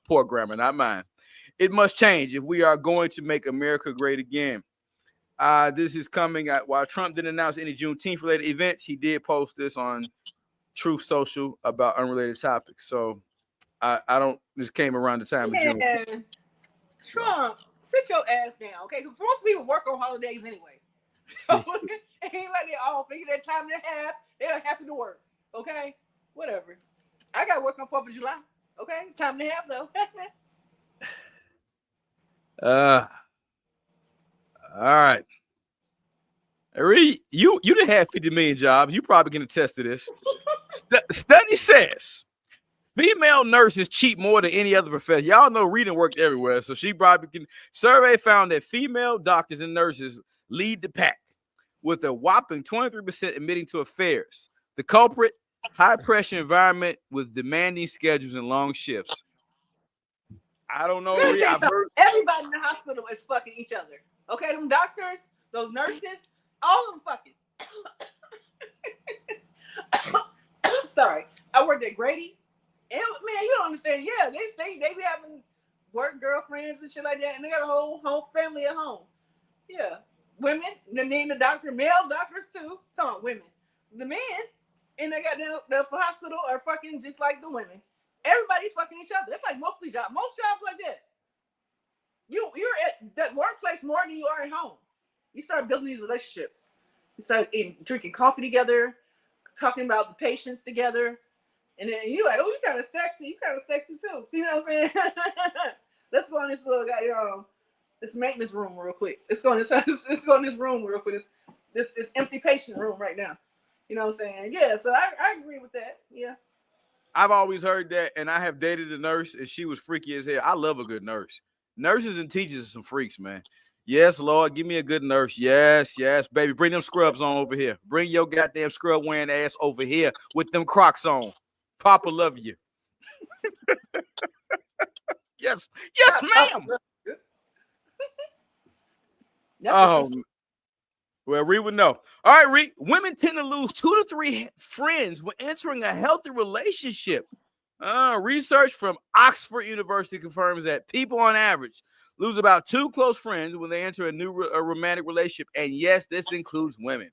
poor grammar, not mine. It must change if we are going to make America great again. This is coming while Trump didn't announce any Juneteenth related events. He did post this on Truth Social about unrelated topics. So I don't. This came around the time of June. Trump, sit your ass down, okay? Because most people work on holidays anyway. So it ain't like they all figure that time and a half. They're happy to work, okay? Whatever. I got to work on 4th of July, okay? Time and a half though. All right. Reed, you done had 50 million jobs. You probably can attest to this. Study says female nurses cheat more than any other profession. Y'all know reading worked everywhere, so she probably can. Survey found that female doctors and nurses lead the pack with a whopping 23% admitting to affairs. The culprit, high-pressure environment with demanding schedules and long shifts. I don't know. Everybody in the hospital is fucking each other. Okay, them doctors, those nurses, all of them fucking. Sorry, I worked at Grady, and man, you don't understand. Yeah, they be having work girlfriends and shit like that, and they got a whole family at home. Yeah, women, the doctor, male doctors too. Some women, the men, and they got the hospital are fucking just like the women. Everybody's fucking each other. It's like most jobs like that. You're at the workplace more than you are at home. You start building these relationships. You start drinking coffee together, talking about the patients together, and then you're like, oh, you kind of sexy. You kind of sexy too. You know what I'm saying? Let's go in this little guy, this maintenance room real quick. Let's go in this room real quick. This empty patient room right now. You know what I'm saying? Yeah. So I agree with that. Yeah. I've always heard that, and I have dated a nurse, and she was freaky as hell. I love a good nurse. Nurses and teachers are some freaks, man. Yes, Lord, give me a good nurse. Yes, yes, baby. Bring them scrubs on over here. Bring your goddamn scrub wearing ass over here with them Crocs on. Papa love you. Yes, yes, ma'am. That's a true Oh, well, Ree would know. All right, Ree. Women tend to lose 2 to 3 friends when entering a healthy relationship. Research from Oxford University confirms that people on average lose about 2 close friends when they enter a new romantic relationship. And yes, this includes women.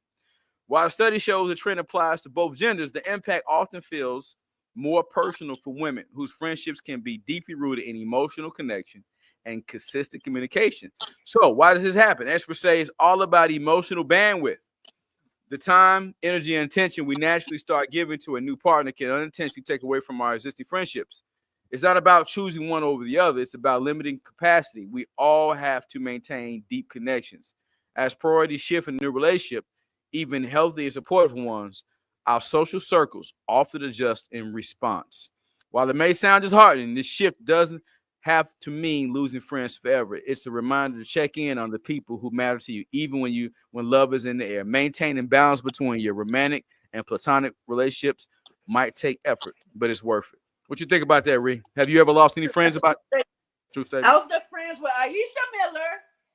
While the study shows the trend applies to both genders, the impact often feels more personal for women whose friendships can be deeply rooted in emotional connection and consistent communication. So, why does this happen? Experts say it's all about emotional bandwidth. The time, energy, and attention we naturally start giving to a new partner can unintentionally take away from our existing friendships. It's not about choosing one over the other. It's about limiting capacity. We all have to maintain deep connections. As priorities shift in a new relationship, even healthy and supportive ones, our social circles often adjust in response. While it may sound disheartening, this shift doesn't have to mean losing friends forever. It's a reminder to check in on the people who matter to you, even when love is in the air. Maintaining balance between your romantic and platonic relationships might take effort, but it's worth it. What you think about that, Ree? Have you ever lost any friends about true statement? I was best friends with Aisha Miller.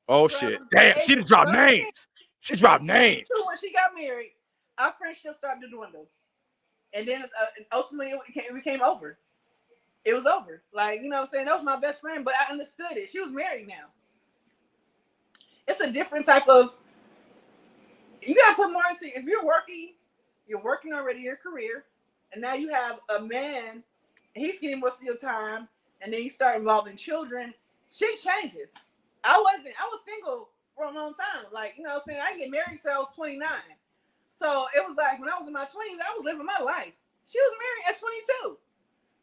Oh shit! Damn, she done dropped names. She dropped names. When she got married, our friendship started to dwindle, and then ultimately it became over. It was over. Like, you know what I'm saying? That was my best friend, but I understood it. She was married now. It's a different type of, you got to put more into, if you're working already your career, and now you have a man, and he's getting most of your time, and then you start involving children, shit changes. I was single for a long time. Like, you know what I'm saying? I didn't get married until I was 29. So it was like, when I was in my 20s, I was living my life. She was married at 22.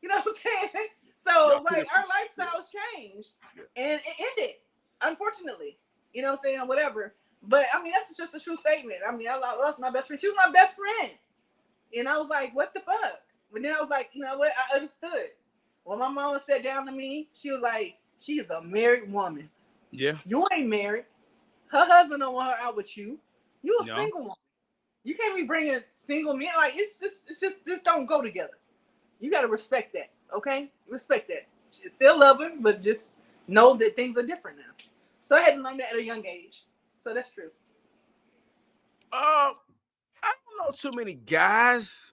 You know what I'm saying? So, like, our lifestyles changed, and it ended, unfortunately. You know what I'm saying? Or whatever. But, I mean, that's just a true statement. I mean, I lost my best friend. She was my best friend. And I was like, what the fuck? But then I was like, you know what? I understood. When my mama sat down to me, she was like, she is a married woman. Yeah. You ain't married. Her husband don't want her out with you. You a single woman. You can't be bringing single men. Like, it's just this don't go together. You got to respect that, okay? Respect that. Still love her, but just know that things are different now. So I had to learn that at a young age. So that's true. I don't know too many guys.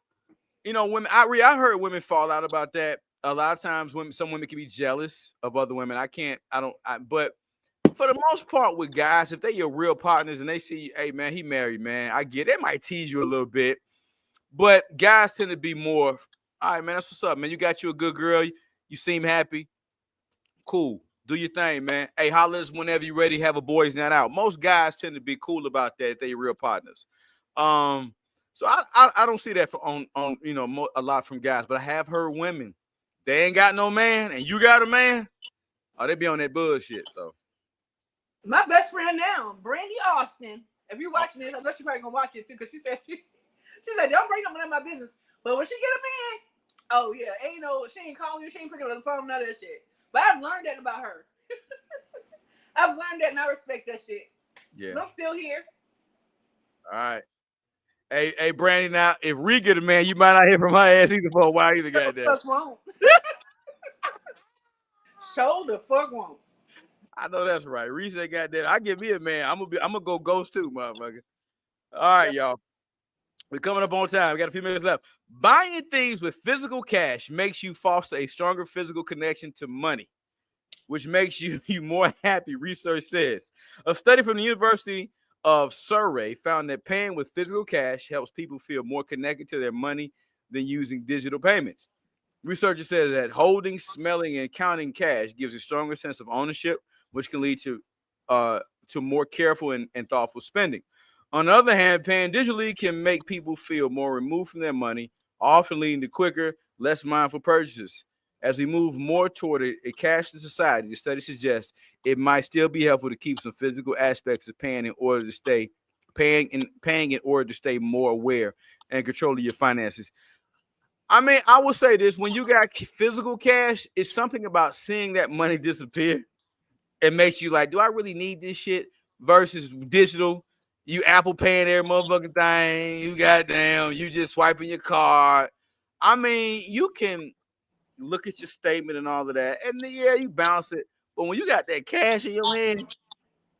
You know, women. I heard women fall out about that. A lot of times, some women can be jealous of other women. But for the most part, with guys, if they your real partners and they see, hey man, he married, man, I get it. They might tease you a little bit, but guys tend to be more. All right, man, that's what's up, man. You got you a good girl. You seem happy. Cool. Do your thing, man. Hey, holler us whenever you're ready to have a boys' night out. Most guys tend to be cool about that if they're real partners. So I don't see that on a lot from guys, but I have heard women, they ain't got no man and you got a man. Oh, they be on that bullshit. So my best friend now, Brandy Austin. If you're watching this, I know she's probably gonna watch it too, because she said don't bring up none of my business. But when she get a man, oh yeah, she ain't calling you, she ain't picking up the phone, none of that shit. But I've learned that about her. I've learned that, and I respect that shit. Yeah, so I'm still here. All right. Hey, Brandy. Now, if Ree get a man, you might not hear from her ass either for a while either. Goddamn. Fuck won't. Show the fuck won't. I know that's right. Ree said, "Goddamn, I give me a man. I'm gonna go ghost too, motherfucker." All right, y'all. We're coming up on time. We got a few minutes left. Buying things with physical cash makes you foster a stronger physical connection to money, which makes you more happy, research says. A study from the University of Surrey found that paying with physical cash helps people feel more connected to their money than using digital payments. Researchers say that holding, smelling, and counting cash gives a stronger sense of ownership, which can lead to more careful and thoughtful spending. On the other hand, paying digitally can make people feel more removed from their money, often leading to quicker, less mindful purchases. As we move more toward a cashless society, the study suggests it might still be helpful to keep some physical aspects of paying in order to stay more aware and controlling your finances. I mean, I will say this: when you got physical cash, it's something about seeing that money disappear it makes you like, do I really need this shit? Versus digital, you Apple paying every motherfucking thing. You goddamn, you just swiping your card. I mean, you can look at your statement and all of that, and then, yeah, you bounce it. But when you got that cash in your hand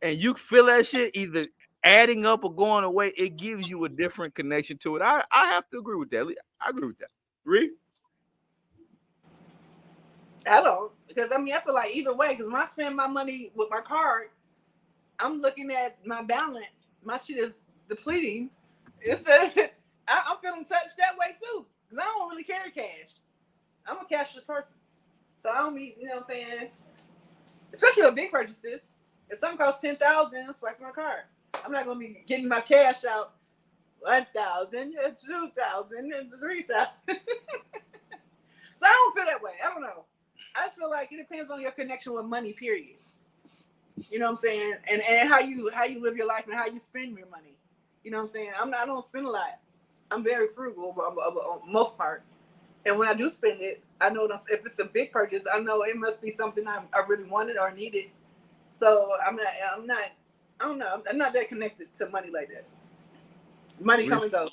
and you feel that shit either adding up or going away, it gives you a different connection to it. I have to agree with that. I agree with that. Ree? I don't, because I mean, I feel like either way, because when I spend my money with my card, I'm looking at my balance. My shit is depleting. It's I'm feeling touched that way too, because I don't really carry cash. I'm a cashless person, so I don't need, you know what I'm saying. Especially with big purchases. If something costs $10,000, I'm swiping my card. I'm not gonna be getting my cash out 1,000, 2,000, and 3,000. So I don't feel that way. I don't know. I just feel like it depends on your connection with money, period. You know what I'm saying? And how you live your life and how you spend your money. You know what I'm saying? I don't spend a lot. I'm very frugal for most part. And when I do spend it, I know if it's a big purchase, I know it must be something I really wanted or needed. So I'm not that connected to money like that. Money come and go.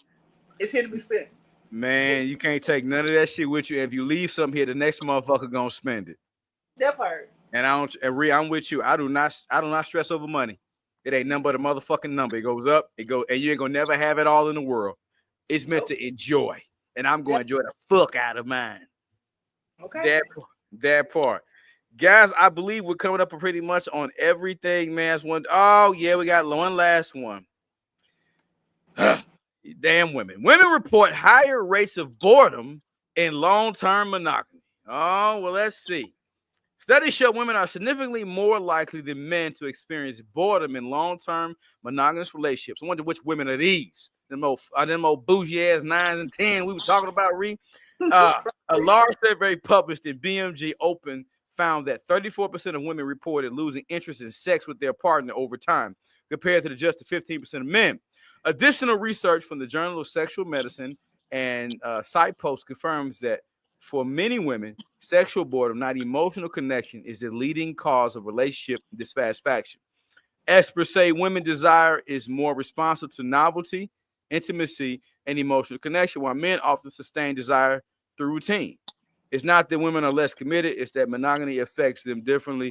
It's here to be spent. Man, you can't take none of that shit with you. If you leave something here, the next motherfucker gonna spend it. That part. And I'm with you. I do not stress over money. It ain't nothing but a motherfucking number. It goes up, it goes, and you ain't gonna never have it all in the world. It's meant to enjoy, and I'm going to enjoy the fuck out of mine. Okay. That part. Guys, I believe we're coming up pretty much on everything, man. Oh, yeah, we got one last one. Damn women. Women report higher rates of boredom in long-term monogamy. Oh, well, let's see. Studies show women are significantly more likely than men to experience boredom in long-term monogamous relationships. I wonder which women are these. Them old bougie-ass 9s and 10s we were talking about, Ree. A large survey published in BMG Open found that 34% of women reported losing interest in sex with their partner over time, compared to just 15% of men. Additional research from the Journal of Sexual Medicine and SitePost confirms that for many women, sexual boredom, not emotional connection, is the leading cause of relationship dissatisfaction. Experts say women desire is more responsive to novelty, intimacy, and emotional connection, while men often sustain desire through routine. It's not that women are less committed, it's that monogamy affects them differently.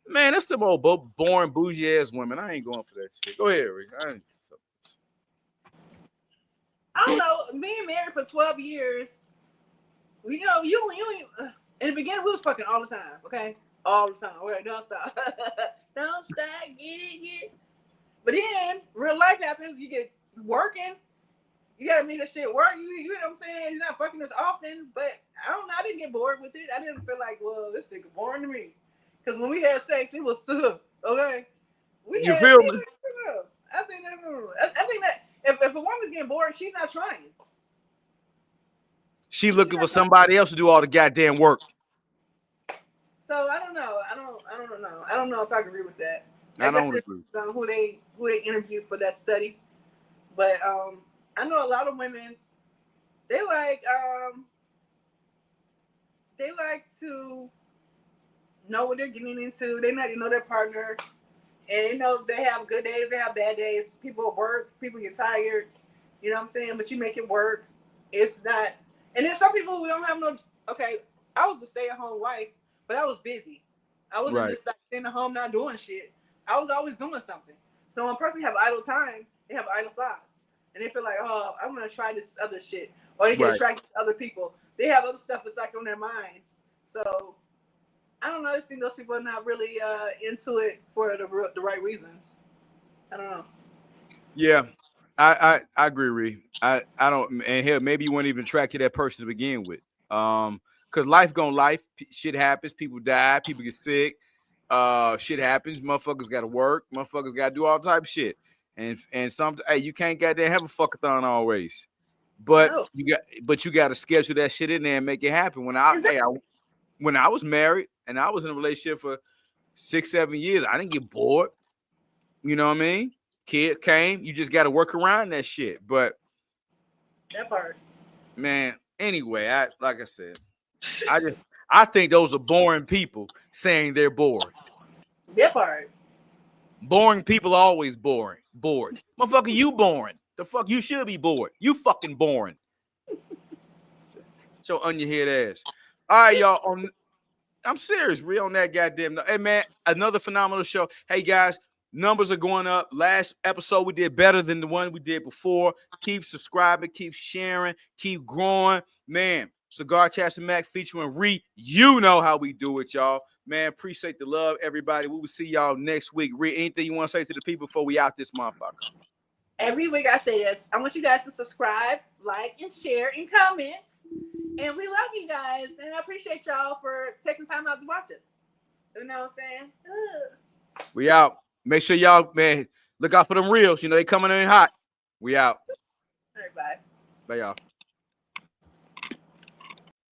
Man, that's the old boring, bougie-ass women. I ain't going for that shit. Go ahead, Rick. I don't know. Being married for 12 years, you know, you in the beginning, we was fucking all the time, okay? All the time. Okay, don't stop. Don't stop, get it. But then, real life happens, you get working, you gotta make that shit work. You know what I'm saying? You're not fucking as often, but I don't know, I didn't get bored with it. I didn't feel like, well, this nigga boring to me. Because when we had sex, it was tough, okay? You feel me? I think that if a woman's getting bored, she's not trying. She looking for somebody else to do all the goddamn work. So I don't know. I don't know. I don't know if I agree with that. I don't agree. Who they interviewed for that study, but I know a lot of women. They like to know what they're getting into. They know their partner, and they know they have good days, they have bad days. People work, people get tired. You know what I'm saying? But you make it work. It's not. And then some people who don't have no. Okay, I was a stay-at-home wife, but I was busy. I wasn't just like sitting at home not doing shit. I was always doing something. So when a person have idle time, they have idle thoughts. And they feel like, oh, I'm going to try this other shit. Or they get attracted to other people. They have other stuff that's like on their mind. So I don't know. I think those people are not really into it for the right reasons. I don't know. Yeah, I agree, Ree. I don't, and hell, maybe you weren't even attracted to that person to begin with. Because life gonna life. Shit happens. People die. People get sick. Shit happens. Motherfuckers got to work. Motherfuckers got to do all type of shit. And some, hey, you can't goddamn have a fuckathon always. But you got to schedule that shit in there and make it happen. When I was married and I was in a relationship for 6-7 years, I didn't get bored. You know what I mean? Kid came, you just got to work around that shit. But that part, man. Anyway, like I said, I think those are boring people saying they're bored. That part. Boring people are always bored. Motherfucker, you boring. The fuck you should be bored. You fucking boring. So onion head ass. All right, y'all. I'm serious, real on that goddamn. Hey man, another phenomenal show. Hey guys, numbers are going up. Last episode we did better than the one we did before. Keep subscribing, keep sharing, keep growing. Man, Cigar Chats and Mac featuring REE. You know how we do it, y'all. Man, appreciate the love, everybody. We will see y'all next week. REE, anything you want to say to the people before we out this motherfucker? Every week I say this. I want you guys to subscribe, like, and share, and comment. And we love you guys. And I appreciate y'all for taking time out to watch us. You know what I'm saying? Ugh. We out. Make sure y'all, man, look out for them reels. You know, they coming in hot. We out. All right, bye. Bye, y'all.